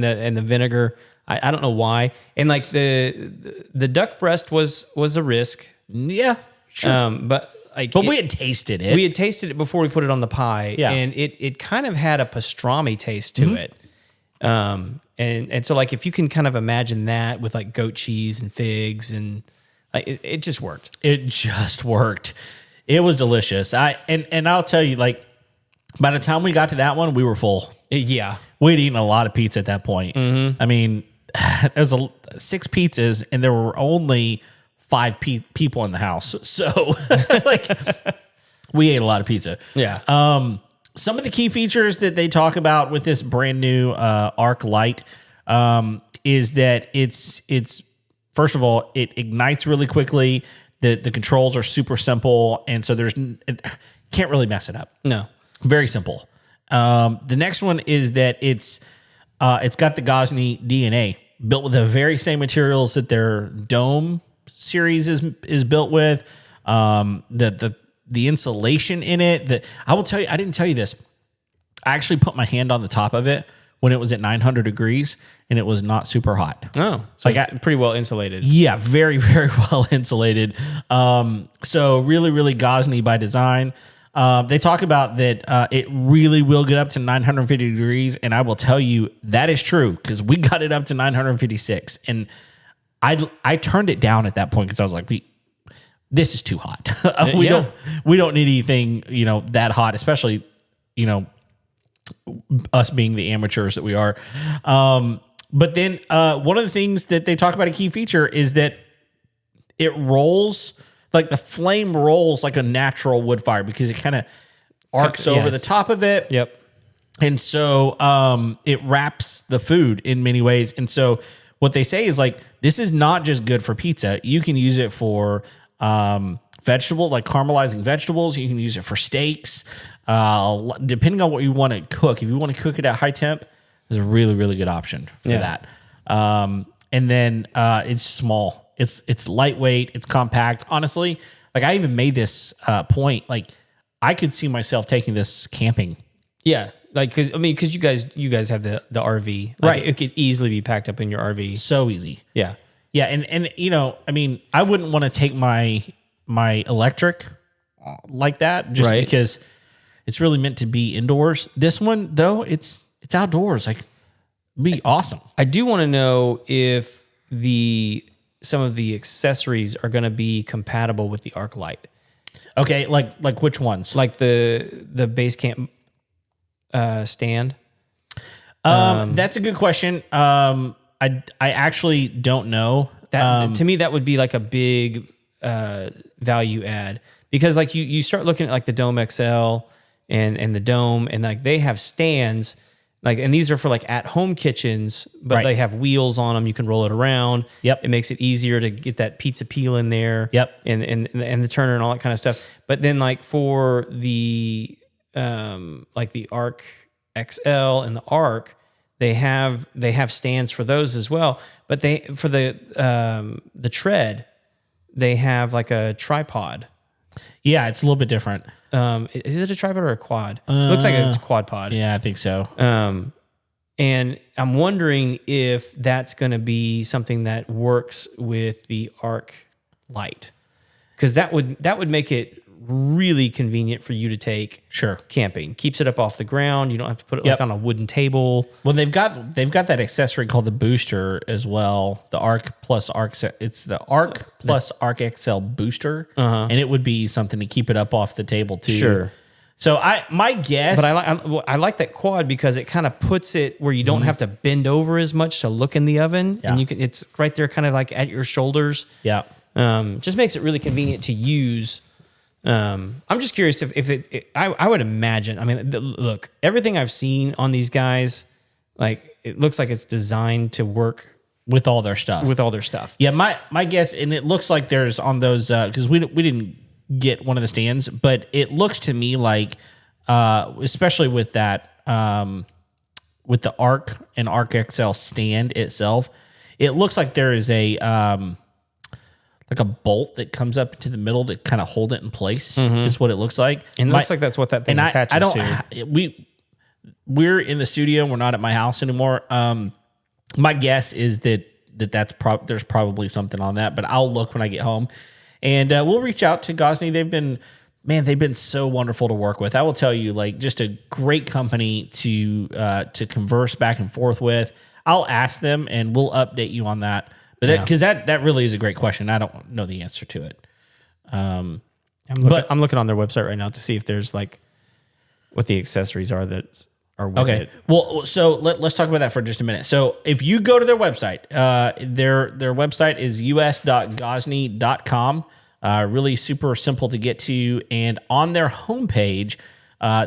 the vinegar. I don't know why. And like the duck breast was a risk. Yeah, sure. But we had tasted it. We had tasted it before we put it on the pie. Yeah. And it kind of had a pastrami taste to it. And so like if you can kind of imagine that with like goat cheese and figs and like it just worked. It just worked. It was delicious. And I'll tell you, like by the time we got to that one, we were full. Yeah. We'd eaten a lot of pizza at that point. Mm-hmm. I mean, there was 6 pizzas and there were only 5 people in the house. So like we ate a lot of pizza. Yeah. Some of the key features that they talk about with this brand new Arc Lite is that it's first of all, it ignites really quickly. The controls are super simple. And so can't really mess it up. No. Very simple. The next one is that it's got the Gozney DNA built with the very same materials that their Dome series is built with. The insulation in it. That I will tell you, I didn't tell you this. I actually put my hand on the top of it when it was at 900 degrees and it was not super hot. Oh, so like it's pretty well insulated. Yeah, very very well insulated. So really really Gozney by design. They talk about that it really will get up to 950 degrees, and I will tell you that is true because we got it up to 956, and I turned it down at that point because I was like, this is too hot. We don't need anything that hot, especially us being the amateurs that we are. But then one of the things that they talk about, a key feature, is that it rolls. Like the flame rolls like a natural wood fire because it kind of arcs over the top of it. Yep. And so it wraps the food in many ways. And so what they say is like, this is not just good for pizza. You can use it for vegetable, like caramelizing vegetables. You can use it for steaks. Depending on what you want to cook. If you want to cook it at high temp, there's a really, really good option for that. And then it's small. It's lightweight. It's compact. Honestly, like I even made this point. Like I could see myself taking this camping. Yeah, like because you guys have the RV, like, right? It could easily be packed up in your RV. So easy. Yeah, yeah, and I wouldn't want to take my electric like that just because it's really meant to be indoors. This one though, it's outdoors. Like, it'd be awesome. I do want to know if some of the accessories are going to be compatible with the Arc Lite. Okay, like which ones? Like the base camp stand. That's a good question. I actually don't know. That to me that would be like a big value add because like you start looking at like the Dome XL and the Dome and like they have stands. Like, and these are for like at home kitchens, but they have wheels on them. You can roll it around. Yep. It makes it easier to get that pizza peel in there. Yep. And the turner and all that kind of stuff. But then like for the Arc XL and the Arc, they have stands for those as well. But for the tread, they have like a tripod. Yeah, it's a little bit different. Is it a tripod or a quad? Looks like it's a quad pod. Yeah, I think so. And I'm wondering if that's going to be something that works with the Arc Lite. because that would make it really convenient for you to take Sure. camping. Keeps it up off the ground. You don't have to put it like on a wooden table. Well, they've got that accessory called the booster as well. The Arc plus Arc. It's the Arc plus Arc XL booster, and it would be something to keep it up off the table too. Sure. So my guess, but I like that quad because it kind of puts it where you don't have to bend over as much to look in the oven, and it's right there, kind of like at your shoulders. Yeah. Just makes it really convenient to use. I'm just curious if I would imagine. I mean, look, everything I've seen on these guys, like it looks like it's designed to work with all their stuff. Yeah, my guess, and it looks like there's on those because we didn't get one of the stands, but it looks to me like, especially with that, with the Arc and Arc XL stand itself, it looks like there is a like a bolt that comes up into the middle to kind of hold it in place. Is what it looks like. And it looks like that's what that thing attaches to. We're in the studio. We're not at my house anymore. My guess is that's there's probably something on that, but I'll look when I get home, and we'll reach out to Gozney. They've been so wonderful to work with. I will tell you, like, just a great company to converse back and forth with. I'll ask them, and we'll update you on that. But because that really is a great question. I don't know the answer to it. I'm looking on their website right now to see if there's like what the accessories are that are with it. Well, so let's talk about that for just a minute. So if you go to their website, their website is us.gozney.com. Really super simple to get to, and on their homepage,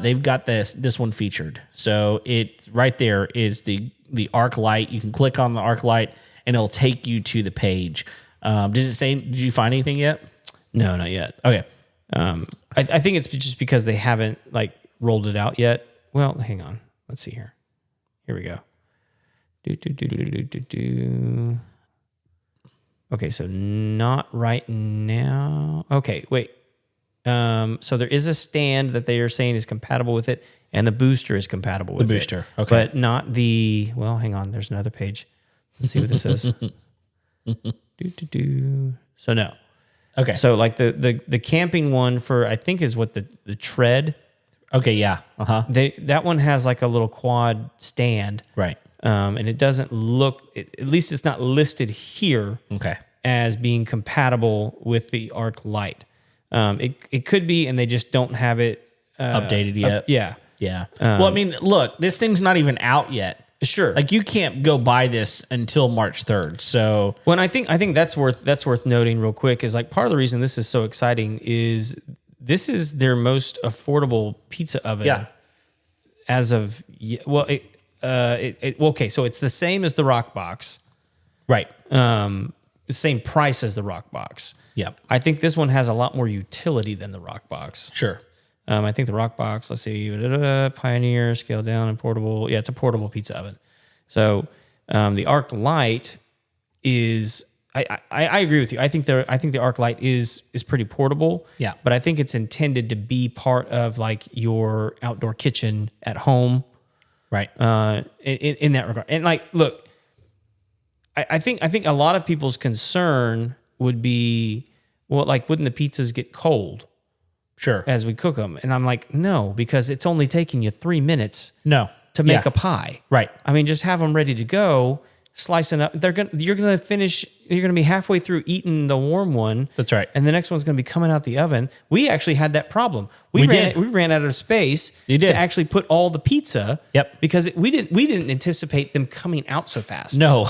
they've got this one featured. So it right there is the Arc Lite. You can click on the Arc Lite, and it'll take you to the page. Does it say? Did you find anything yet? No, not yet. Okay. I think it's just because they haven't like rolled it out yet. Well, hang on. Let's see here. Here we go. Okay, so not right now. Okay, wait. So there is a stand that they are saying is compatible with it, and the booster is compatible with it. The booster, okay. But not the, well, hang on. There's another page. Let's see what this says. So no. Okay. So like the camping one for, I think is what the tread. Okay, yeah. That one has like a little quad stand. Right. And it doesn't look, at least it's not listed here as being compatible with the Arc Lite. It could be, and they just don't have it updated yet. Yeah. Well, I mean, look, this thing's not even out yet. Sure. Like you can't go buy this until March 3rd. So, well, I think that's worth noting real quick is like part of the reason this is so exciting is this is their most affordable pizza oven. Yeah. As of okay, so it's the same as the Rock Box. Right. The same price as the Rock Box. Yeah. I think this one has a lot more utility than the Rock Box. Sure. I think the Rock Box, let's see, Pioneer, scale down, and portable. Yeah, it's a portable pizza oven. So the Arc Lite is, I agree with you. I think the Arc Lite is pretty portable. Yeah. But I think it's intended to be part of like your outdoor kitchen at home. Right. In that regard. And like, look, I think a lot of people's concern would be, well, like, wouldn't the pizzas get cold? Sure. As we cook them. And I'm like, no, because it's only taking you 3 minutes to make a pie. Right. I mean, just have them ready to go, slicing up. You're going to be halfway through eating the warm one. That's right. And the next one's going to be coming out the oven. We actually had that problem. We ran out of space to actually put all the pizza. Yep. Because we didn't anticipate them coming out so fast. No,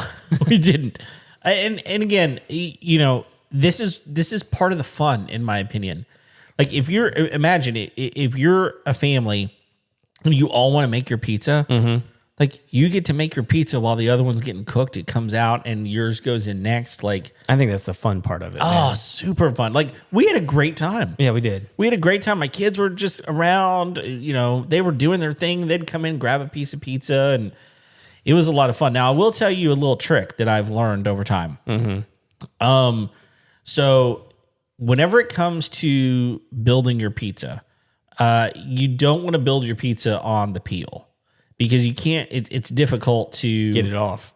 we didn't. And again, you know, this is part of the fun, in my opinion. Like if you're a family and you all want to make your pizza, like you get to make your pizza while the other one's getting cooked. It comes out and yours goes in next. Like I think that's the fun part of it. Oh, man. super fun. Like we had a great time. Yeah, we did. We had a great time. My kids were just around, you know, they were doing their thing. They'd come in, grab a piece of pizza, and it was a lot of fun. Now, I will tell you a little trick that I've learned over time. So whenever it comes to building your pizza, you don't want to build your pizza on the peel because you can't. It's difficult to get it off.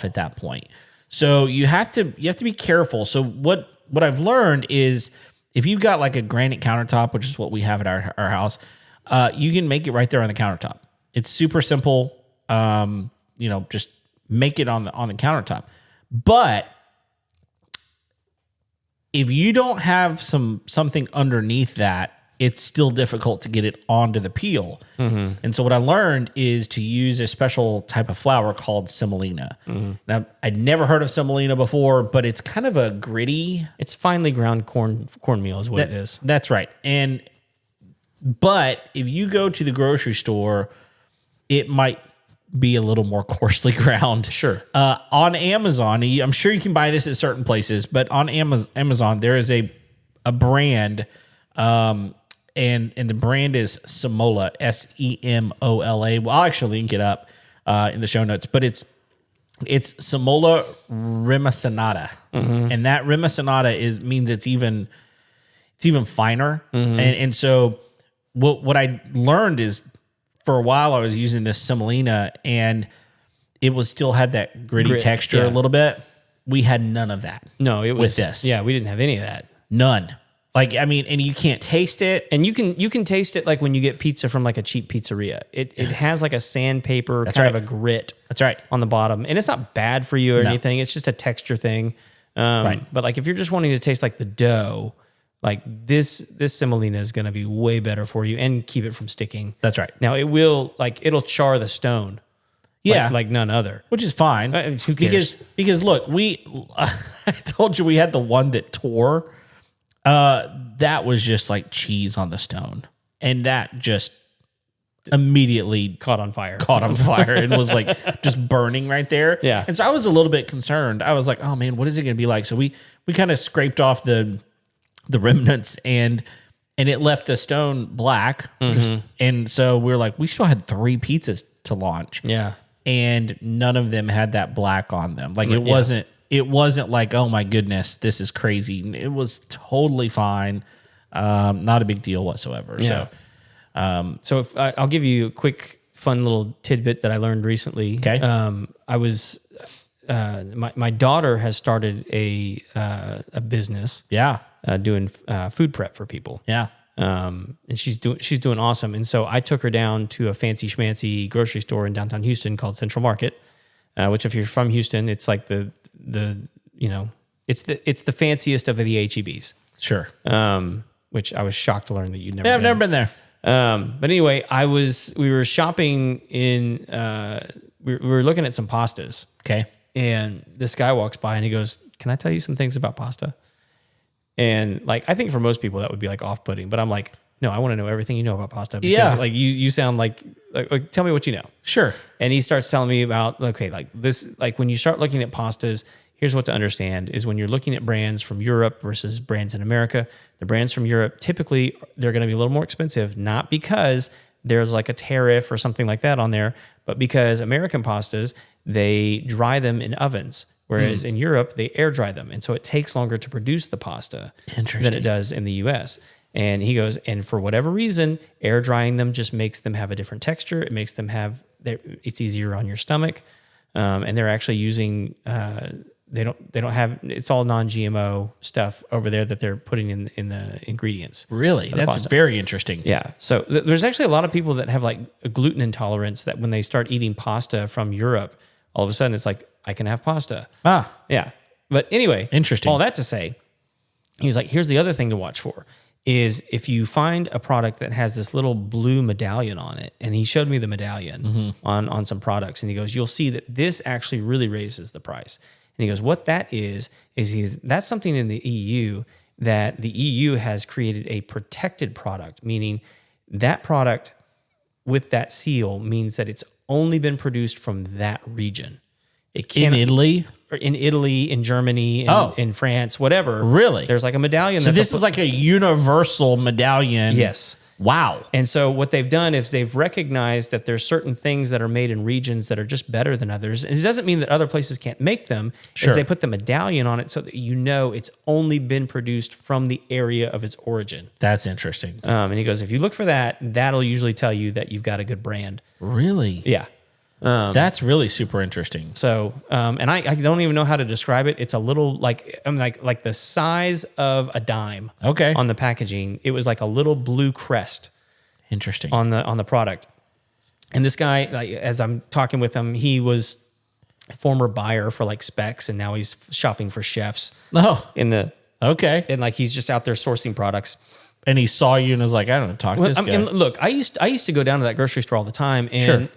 At that point. So you have to be careful. So what I've learned is if you've got like a granite countertop, which is what we have at our house, you can make it right there on the countertop. It's super simple. Just make it on the countertop. But if you don't have something underneath that, it's still difficult to get it onto the peel. Mm-hmm. And so what I learned is to use a special type of flour called semolina. Mm-hmm. Now, I'd never heard of semolina before, but it's kind of a gritty. It's finely ground cornmeal is what it is. That's right. But if you go to the grocery store, it might be a little more coarsely ground. Sure. On Amazon, I'm sure you can buy this at certain places, but on Amazon there is a brand, and the brand is Semola, Semola. Well, I'll actually link it up in the show notes, but it's Semola Remacinata, and that Remacinata means it's even finer, and so what I learned is, for a while, I was using this semolina, and it still had that gritty texture a little bit. We had none of that. No, it was with this. Yeah, we didn't have any of that. None. Like, I mean, and you can't taste it. And you can taste it like when you get pizza from like a cheap pizzeria. It has like a sandpaper of a grit. That's right. On the bottom, and it's not bad for you or anything. It's just a texture thing. Right. But like if you're just wanting to taste like the dough, like this semolina is going to be way better for you and keep it from sticking. That's right. Now it'll char the stone. Yeah. Like none other. Which is fine. Who cares? Because look, I told you we had the one that tore. That was just like cheese on the stone. And that just immediately caught on fire and was like just burning right there. Yeah. And so I was a little bit concerned. I was like, oh man, what is it going to be like? So we kind of scraped off the remnants and it left the stone black. And so we're like, we still had 3 pizzas to launch. Yeah. And none of them had that black on them. Like it wasn't like, oh my goodness, this is crazy. It was totally fine. Not a big deal whatsoever. Yeah. So if I'll give you a quick, fun little tidbit that I learned recently. Okay. I was, my daughter has started a business. Yeah. Doing food prep for people. Yeah. And she's doing awesome. And so I took her down to a fancy schmancy grocery store in downtown Houston called Central Market, which if you're from Houston, it's like it's the fanciest of the HEBs. Sure. Which I was shocked to learn that you'd never been. I've never been there. But anyway, we were shopping in, we were looking at some pastas. Okay. And this guy walks by and he goes, "Can I tell you some things about pasta?" And like, I think for most people that would be like off-putting, but I'm like, no, I want to know everything you know about pasta because like you sound like tell me what you know. Sure. And he starts telling me about, okay, like this, like when you start looking at pastas, here's what to understand is when you're looking at brands from Europe versus brands in America, the brands from Europe, typically they're going to be a little more expensive, not because there's like a tariff or something like that on there, but because American pastas, they dry them in ovens. Whereas in Europe, they air dry them. And so it takes longer to produce the pasta than it does in the US. And he goes, and for whatever reason, air drying them just makes them have a different texture. It makes them it's easier on your stomach. And they're actually using, they don't have, it's all non-GMO stuff over there that they're putting in the ingredients. Really? That's pasta. Very interesting. Yeah. So there's actually a lot of people that have like a gluten intolerance that when they start eating pasta from Europe, all of a sudden it's like, I can have pasta. Yeah. But anyway, interesting. All that to say, he was like, here's the other thing to watch for is if you find a product that has this little blue medallion on it, and he showed me the medallion on some products, and he goes, you'll see that this actually really raises the price. And he goes, what that is that's something in the EU that the EU has created a protected product, meaning that product with that seal means that it's only been produced from that region. It can't, in Italy? Or in Italy, in Germany, in France, whatever. Really? There's like a medallion. So this is like a universal medallion. Yes. Wow. And so what they've done is they've recognized that there's certain things that are made in regions that are just better than others. And it doesn't mean that other places can't make them. Sure. Is they put the medallion on it so that you know it's only been produced from the area of its origin. That's interesting. And he goes, if you look for that, that'll usually tell you that you've got a good brand. Really? Yeah. That's really super interesting. So, and I don't even know how to describe it. It's a little like the size of a dime. Okay. On the packaging, it was like a little blue crest. Interesting. On the product. And this guy, like, as I'm talking with him, he was a former buyer for like Specs, and now he's shopping for chefs. Oh, Okay. And like he's just out there sourcing products. And he saw you and was like, I don't know, talk to this guy. And look, I used to go down to that grocery store all the time, and Sure.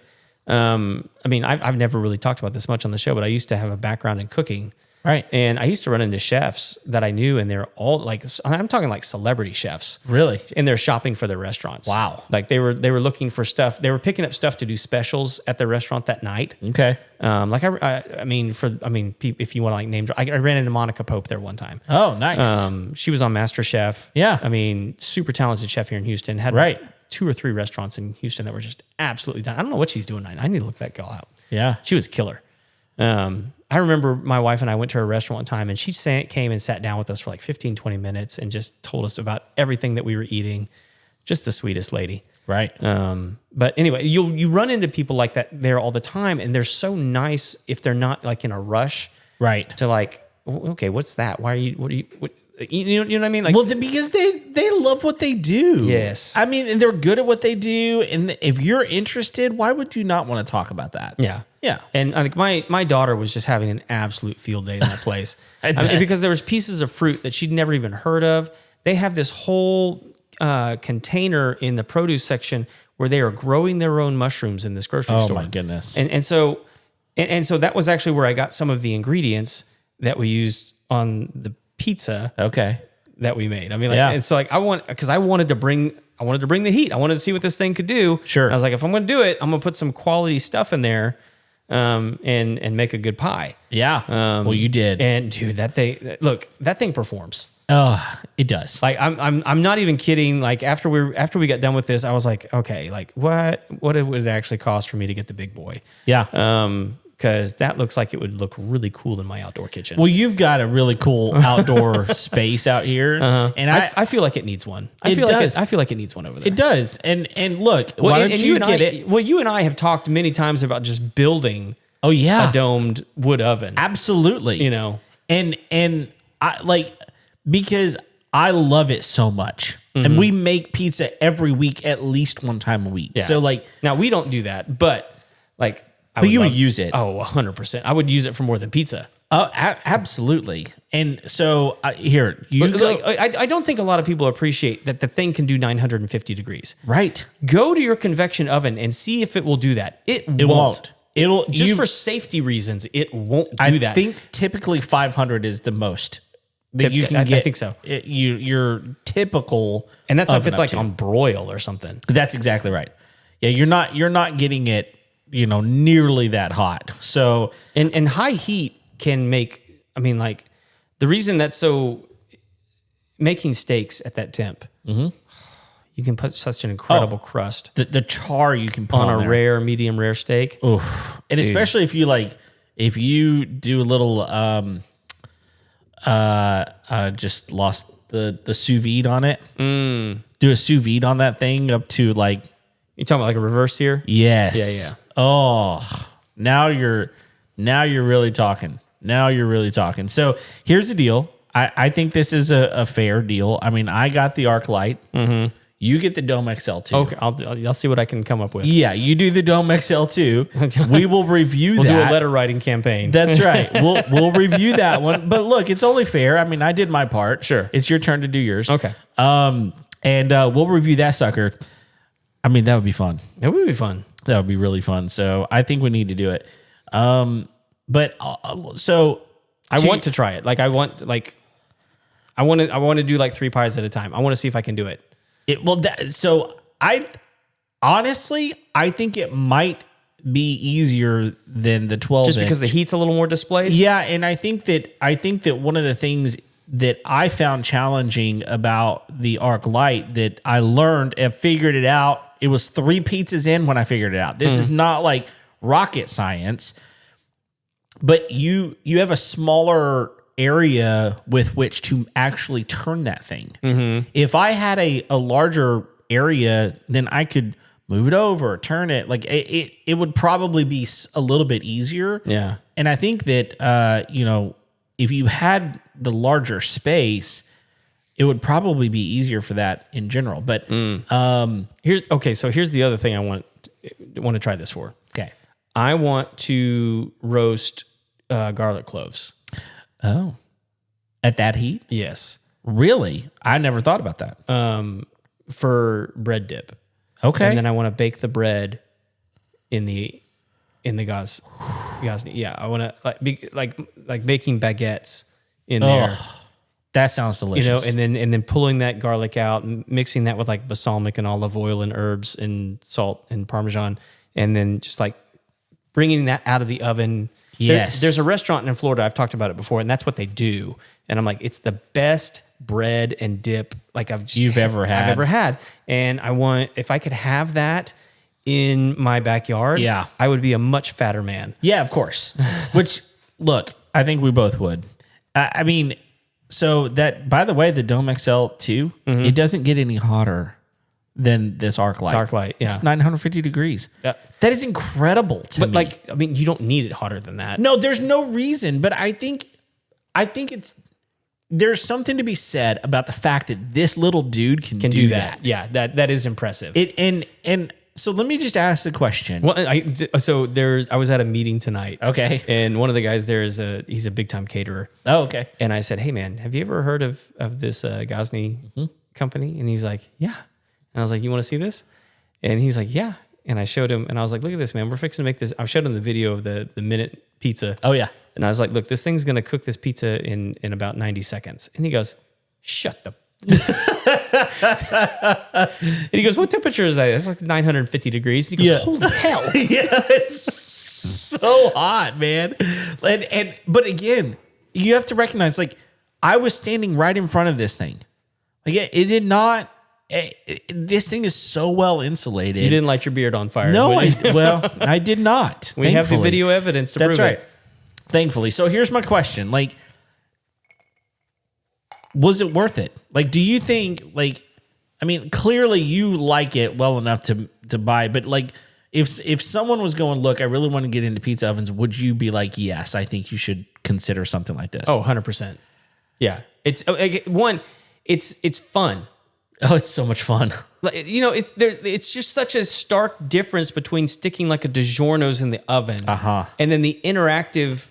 I mean, I've never really talked about this much on the show, but I used to have a background in cooking. Right. And I used to run into chefs that I knew, and they're all like, I'm talking like celebrity chefs. Really? And they're shopping for their restaurants. Wow. Like they were looking for stuff. They were picking up stuff to do specials at their restaurant that night. Okay. Like if you want to like name drop, I ran into Monica Pope there one time. Oh, nice. She was on MasterChef. Yeah. I mean, super talented chef here in Houston. Had Right. 2 or 3 restaurants in Houston that were just absolutely done. I don't know what she's doing. I need to look that girl out. Yeah. She was a killer. I remember my wife and I went to her restaurant one time, and she came and sat down with us for like 15, 20 minutes and just told us about everything that we were eating. Just the sweetest lady. Right. But anyway, you run into people like that there all the time, and they're so nice if they're not like in a rush. Right. To like, okay, what's that? Why are you, you know what I mean? Like, Well, because they love what they do. Yes. I mean, and they're good at what they do. And if you're interested, why would you not want to talk about that? yeah. Yeah. And I think my daughter was just having an absolute field day in that place. I bet. Because there was pieces of fruit that she'd never even heard of. They have this whole container in the produce section where they are growing their own mushrooms in this grocery store. Oh my goodness. And so that was actually where I got some of the ingredients that we used on the pizza Okay. that we made. I mean, like, Yeah. and so like I wanted to bring the heat. I wanted to see what this thing could do. Sure. And I was like, if I'm going to do it, I'm going to put some quality stuff in there, and make a good pie. Yeah. Well, you did. And dude, that thing performs. Oh, it does. Like I'm not even kidding. Like after we got done with this, I was like, okay, like what would it actually cost for me to get the big boy? Yeah. Because that looks like it would look really cool in my outdoor kitchen. Well, you've got a really cool outdoor space out here, and I feel like it needs one. I feel like it needs one over there. it does. And look, why don't you get it? Well, you and I have talked many times about just building Oh yeah, a domed wood oven. absolutely. You know, and I like, because I love it so much, and we make pizza every week, at least one time a week. Yeah. So like, now we don't do that, but like, you would use it. Oh, 100%. I would use it for more than pizza. Oh, absolutely. And so here you But, go. like, I don't think a lot of people appreciate that the thing can do 950 degrees. Right. Go to your convection oven and see if it will do that. It won't. It'll just for safety reasons. It won't do that. I think typically 500 is the most that you can get. I think so. Your typical, And that's if oven it's up like to. on broil or something. That's exactly right. Yeah, you're not getting it, nearly that hot. So And high heat can make, I mean, like, the reason that's so, making steaks at that temp, you can put such an incredible crust the char you can put on a there. medium rare steak. Oof. And especially if you do a little just lost the sous vide on it. Do a sous vide on that thing up to like, You talking about like a reverse sear? yes. Yeah. Oh, now you're really talking. Now you're really talking. So here's the deal. I think this is a fair deal. I mean, I got the Arc Lite. You get the Dome XL2. Okay, I'll see what I can come up with. Yeah, you do the Dome XL2. We will review We'll that. do a letter writing campaign. That's right. We'll review that one. But look, it's only fair. I mean, I did my part. Sure. It's your turn to do yours. Okay. And we'll review that sucker. I mean, that would be fun. That would be fun. That would be really fun. So I think we need to do it. But so I want to try it. Like I want to do like 3 pies at a time. I want to see if I can do it. So I honestly, I think it might be easier than the 12 Just because the heat's a little more displaced. Yeah, and I think that one of the things that I found challenging about the Arc Lite that I learned and figured it out. It was 3 pizzas in when I figured it out. This is not like rocket science, but you have a smaller area with which to actually turn that thing. If I had a larger area, then I could move it over, turn it. Like it would probably be a little bit easier. Yeah. And I think that, if you had the larger space, it would probably be easier for that in general. But here's the other thing I want to try this for. Okay. I want to roast garlic cloves. Oh, at that heat? Yes. Really? I never thought about that. For bread dip. Okay. And then I want to bake the bread in the Gozney. Yeah, I want to like baking baguettes in there. That sounds delicious. And then pulling that garlic out and mixing that with like balsamic and olive oil and herbs and salt and Parmesan, and then just like bringing that out of the oven. Yes. There's a restaurant in Florida, I've talked about it before, and that's what they do. And I'm like, it's the best bread and dip you've ever had. I've ever had. And I want, if I could have that in my backyard, yeah, I would be a much fatter man. Yeah, of course. Which, look, I think we both would. I mean, so that, by the way, the Dome XL2, it doesn't get any hotter than this Arc Lite. Arc Lite, yeah. It's 950 degrees. Yeah. That is incredible to me. You don't need it hotter than that. No, there's no reason, but I think there's something to be said about the fact that this little dude can do that. Yeah, that is impressive. So let me just ask the question. Well, I was at a meeting tonight. Okay. And one of the guys there he's a big time caterer. Oh, okay. And I said, hey man, have you ever heard of this Gozney company? And he's like, yeah. And I was like, you want to see this? And he's like, yeah. And I showed him, and I was like, look at this, man. We're fixing to make this. I showed him the video of the minute pizza. Oh yeah. And I was like, look, this thing's going to cook this pizza in about 90 seconds. And he goes, shut the. And he goes, what temperature is that? It's like 950 degrees. And he goes, holy hell. Yeah, it's so hot, man. But again, you have to recognize, like, I was standing right in front of this thing. Like, it did not. This thing is so well insulated. You didn't light your beard on fire. No, I did not. We have the video evidence to prove it. That's right. Thankfully. So here's my question. Like, was it worth it? Like, do you think, like, I mean, clearly you like it well enough to buy, but like, if someone was going, look, I really want to get into pizza ovens, would you be like, yes, I think you should consider something like this? Oh, 100%. Yeah. It's fun. Oh, it's so much fun. It's just such a stark difference between sticking like a DiGiorno's in the oven and then the interactive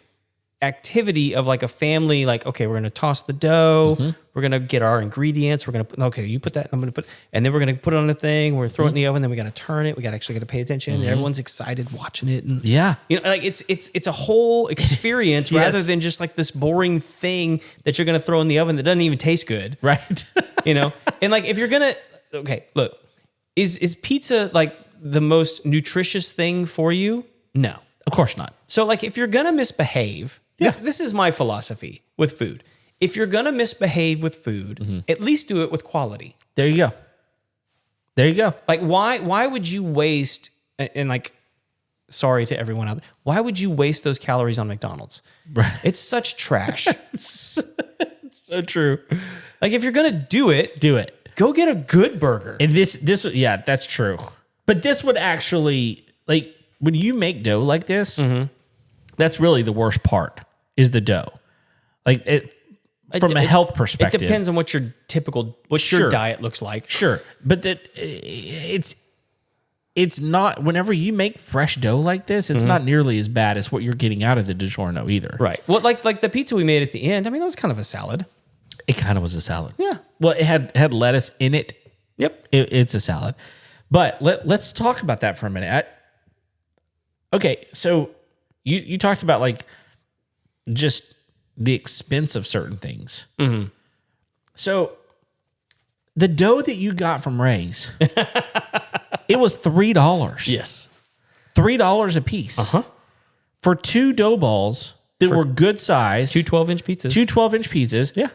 activity of like a family, like, okay, we're going to toss the dough. We're going to get our ingredients. We're going to, okay, you put that, I'm going to put, and then we're going to put it on the thing. We're throw it in the oven. Then we got to turn it. We got to pay attention. And everyone's excited watching it. And yeah, like it's a whole experience Yes. rather than just like this boring thing that you're going to throw in the oven that doesn't even taste good. Right. And like, if you're going to, okay, look, is pizza like the most nutritious thing for you? No. Of course not. So like, if you're going to misbehave, this is my philosophy with food. If you're going to misbehave with food, at least do it with quality. There you go. Like, why would you waste, and like, sorry to everyone out there, why would you waste those calories on McDonald's? Right. It's such trash. So true. Like, if you're going to do it, go get a good burger. And this, yeah, that's true. But this would actually, like, when you make dough like this, that's really the worst part, is the dough. Like, from a health perspective. It depends on what your your diet looks like. Sure. But it's not, whenever you make fresh dough like this, it's not nearly as bad as what you're getting out of the DiGiorno either. Right. Well, like the pizza we made at the end, I mean, that was kind of a salad. It kind of was a salad. Yeah. Well, it had lettuce in it. Yep. It's a salad. But let's talk about that for a minute. Okay, so you talked about like just the expense of certain things. So the dough that you got from Ray's, it was $3. Yes. $3 a piece. For two dough balls that were good size. Two 12-inch pizzas. Two 12-inch pizzas. Yeah.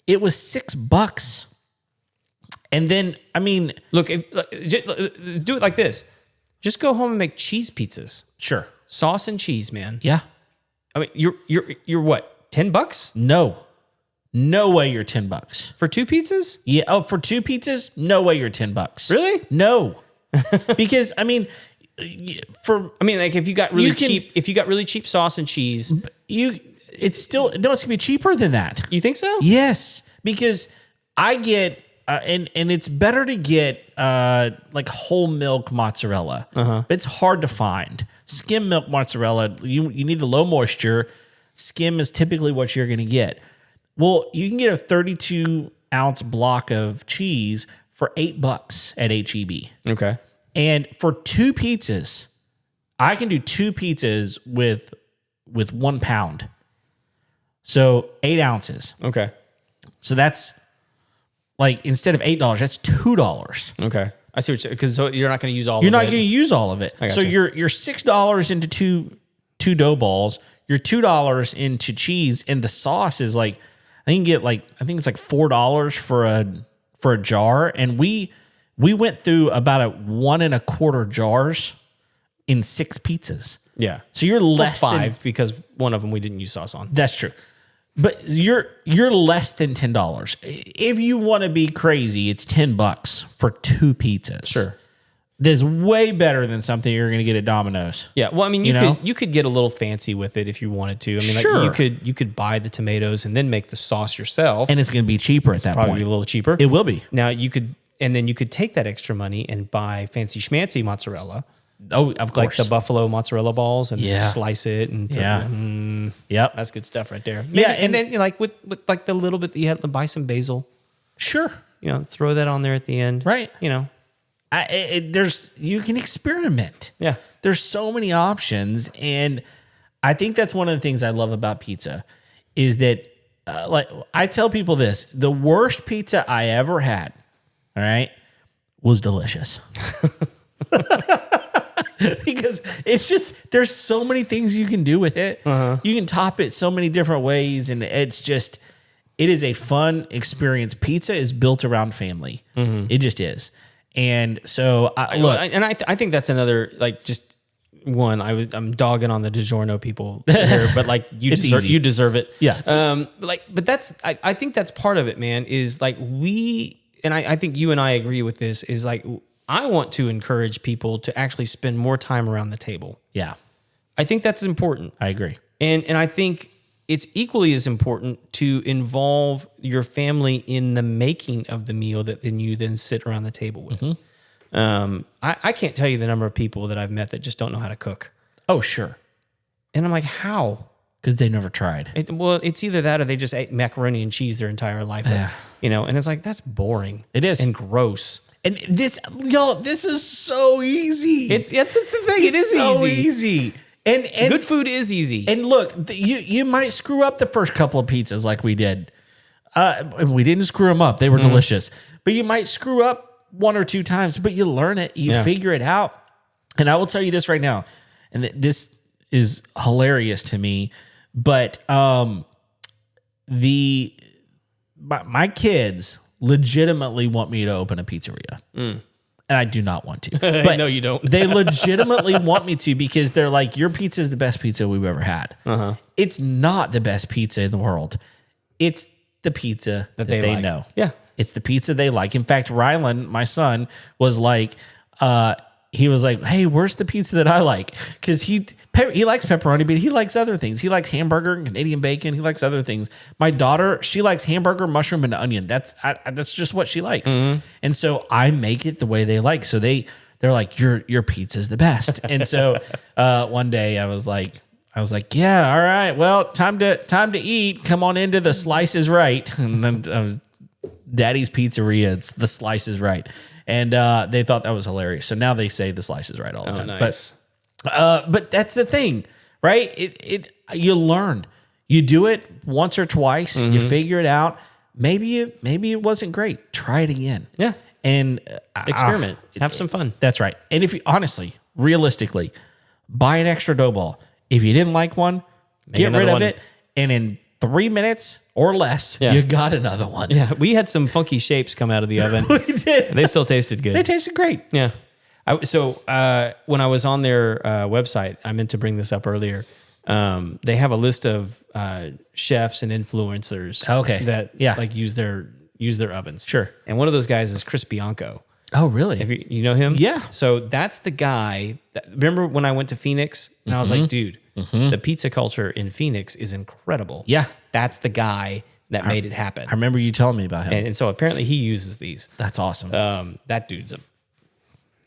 It was $6. And then, I mean, look, do it like this. Just go home and make cheese pizzas. Sure. Sauce and cheese, man. Yeah. I mean, you're what? $10? No way you're $10 for two pizzas? Yeah. Oh, for two pizzas? No way you're $10. Really? No. Because I mean, like if you got really cheap sauce and cheese, it's gonna be cheaper than that. You think so? Yes, because I get and it's better to get like whole milk mozzarella, but it's hard to find. Skim milk mozzarella, you need the low moisture. Skim is typically what you're going to get. Well, you can get a 32-ounce block of cheese for $8 at HEB. Okay. And for 2 pizzas, I can do 2 pizzas with 1 pound. So 8 ounces. Okay. So that's like, instead of $8, that's $2. Okay. I see what you're, because you're not going to use all You're of it. not going to use all of it. So you're $6 into two dough balls. You're $2 into cheese, and the sauce is like, I think it's like $4 for a jar. And we went through about 1 1/4 jars in 6 pizzas. Yeah. So you're less 5 than, because one of them we didn't use sauce on. that's true. But you're less than $10. If you want to be crazy, it's $10 for 2 pizzas. Sure. That's way better than something you're going to get at Domino's. Yeah, well, I mean, you could get a little fancy with it if you wanted to. I mean, Sure. like you could buy the tomatoes and then make the sauce yourself, And it's going to be cheaper at that probably point. a little cheaper. It will be. Now you could take that extra money and buy fancy schmancy mozzarella, Oh, of course. like the buffalo mozzarella balls, and Yeah. slice it and Yep. that's good stuff right there. Yeah, and then like with like the little bit that you had to buy some basil, Sure. throw that on there at the end, Right. You can experiment. Yeah. There's so many options. And I think that's one of the things I love about pizza is that, like I tell people this, the worst pizza I ever had, all right, was delicious. Because it's just, there's so many things you can do with it. You can top it so many different ways. And it is a fun experience. Pizza is built around family. It just is. And so, I think that's another, like, just one. I'm dogging on the DiGiorno people here, but like you deserve it. Yeah. But that's I think that's part of it, man. Is like I think you and I agree with this. Is like I want to encourage people to actually spend more time around the table. Yeah. I think that's important. I agree. And I think it's equally as important to involve your family in the making of the meal that you sit around the table with. I can't tell you the number of people that I've met that just don't know how to cook. Oh, sure. And I'm like, how? Because they never tried. It's either that or they just ate macaroni and cheese their entire life. Yeah. And it's like, that's boring. It is. And gross. And this is so easy. That's just the thing. It is so easy. And good food is easy. And look, you might screw up the first couple of pizzas like we did. We didn't screw them up. They were delicious. But you might screw up 1 or 2 times, but you learn it. You figure it out. And I will tell you this right now, and this is hilarious to me, but my kids legitimately want me to open a pizzeria. And I do not want to. But no, you don't. They legitimately want me to because they're like, your pizza is the best pizza we've ever had. It's not the best pizza in the world. It's the pizza that they like. know. Yeah. It's the pizza they like. In fact, Rylan, my son, was like, he was like, hey, where's the pizza that I like? Because he likes pepperoni, but he likes other things. He likes hamburger and Canadian bacon. He likes other things. My daughter, she likes hamburger, mushroom, and onion. That's just what she likes. And so I make it the way they like. So they're like, your pizza's the best. And so one day I was like, yeah, all right, well, time to eat. Come on into the Slice is Right. And then I was Daddy's Pizzeria. It's the Slice is Right. And they thought that was hilarious. So now they say the Slice is Right all the time. Nice. But that's the thing, right? You learn. You do it once or twice. You figure it out. Maybe it wasn't great. Try it again. Yeah. And Experiment. Have some fun. That's right. And if you honestly, realistically, buy an extra dough ball. If you didn't like one, get rid of it. And in 3 minutes or less, you got another one. Yeah, we had some funky shapes come out of the oven. We did. They still tasted good. They tasted great. Yeah. So when I was on their website, I meant to bring this up earlier. They have a list of chefs and influencers. Okay. That like use their ovens. Sure. And one of those guys is Chris Bianco. Oh, really? You know him? Yeah. So that's the guy. Remember when I went to Phoenix and I was like, dude, the pizza culture in Phoenix is incredible. Yeah. That's the guy that made it happen. I remember you telling me about him. And so apparently he uses these. That's awesome. That dude's a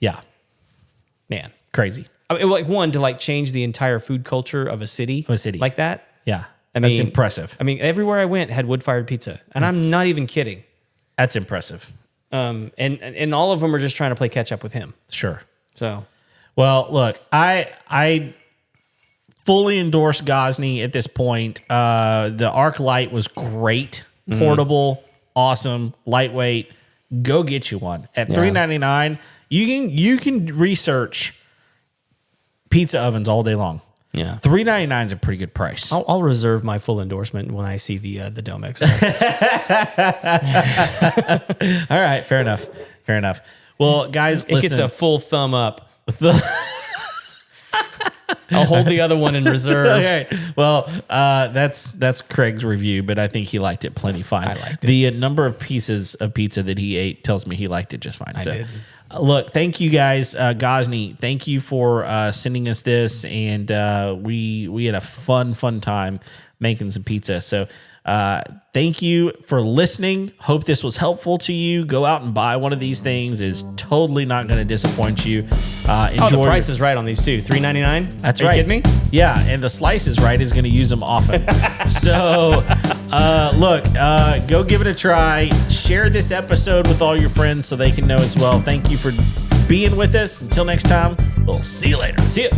yeah. man. Crazy. I mean, like one, to like change the entire food culture of a city. Like that. Yeah. I That's mean, impressive. I mean, everywhere I went had wood-fired pizza. And I'm not even kidding. That's impressive. And all of them are just trying to play catch up with him. Sure. So, well, look, I fully endorse Gozney at this point. The Arc Lite was great, portable, awesome, lightweight. Go get you one at $3.99. You can research pizza ovens all day long. yeah. $3.99 is a pretty good price. I'll reserve my full endorsement when I see the Domex. All right, fair enough. Well, guys, It gets a full thumb up. I'll hold the other one in reserve. Okay. Well, that's Craig's review, but I think he liked it plenty fine. I liked it. The number of pieces of pizza that he ate tells me he liked it just fine. I did. Look, thank you guys, Gozney. Thank you for sending us this, and we had a fun time making some pizza. So thank you for listening. Hope this was helpful to you. Go out and buy one of these things. It's totally not going to disappoint you. Enjoy. The price is right on these too. $3.99. That's Are right. You kidding me? Yeah, and the Slice is right is going to use them often. So, look, go give it a try. Share this episode with all your friends so they can know as well. Thank you for being with us. Until next time, we'll see you later. See ya.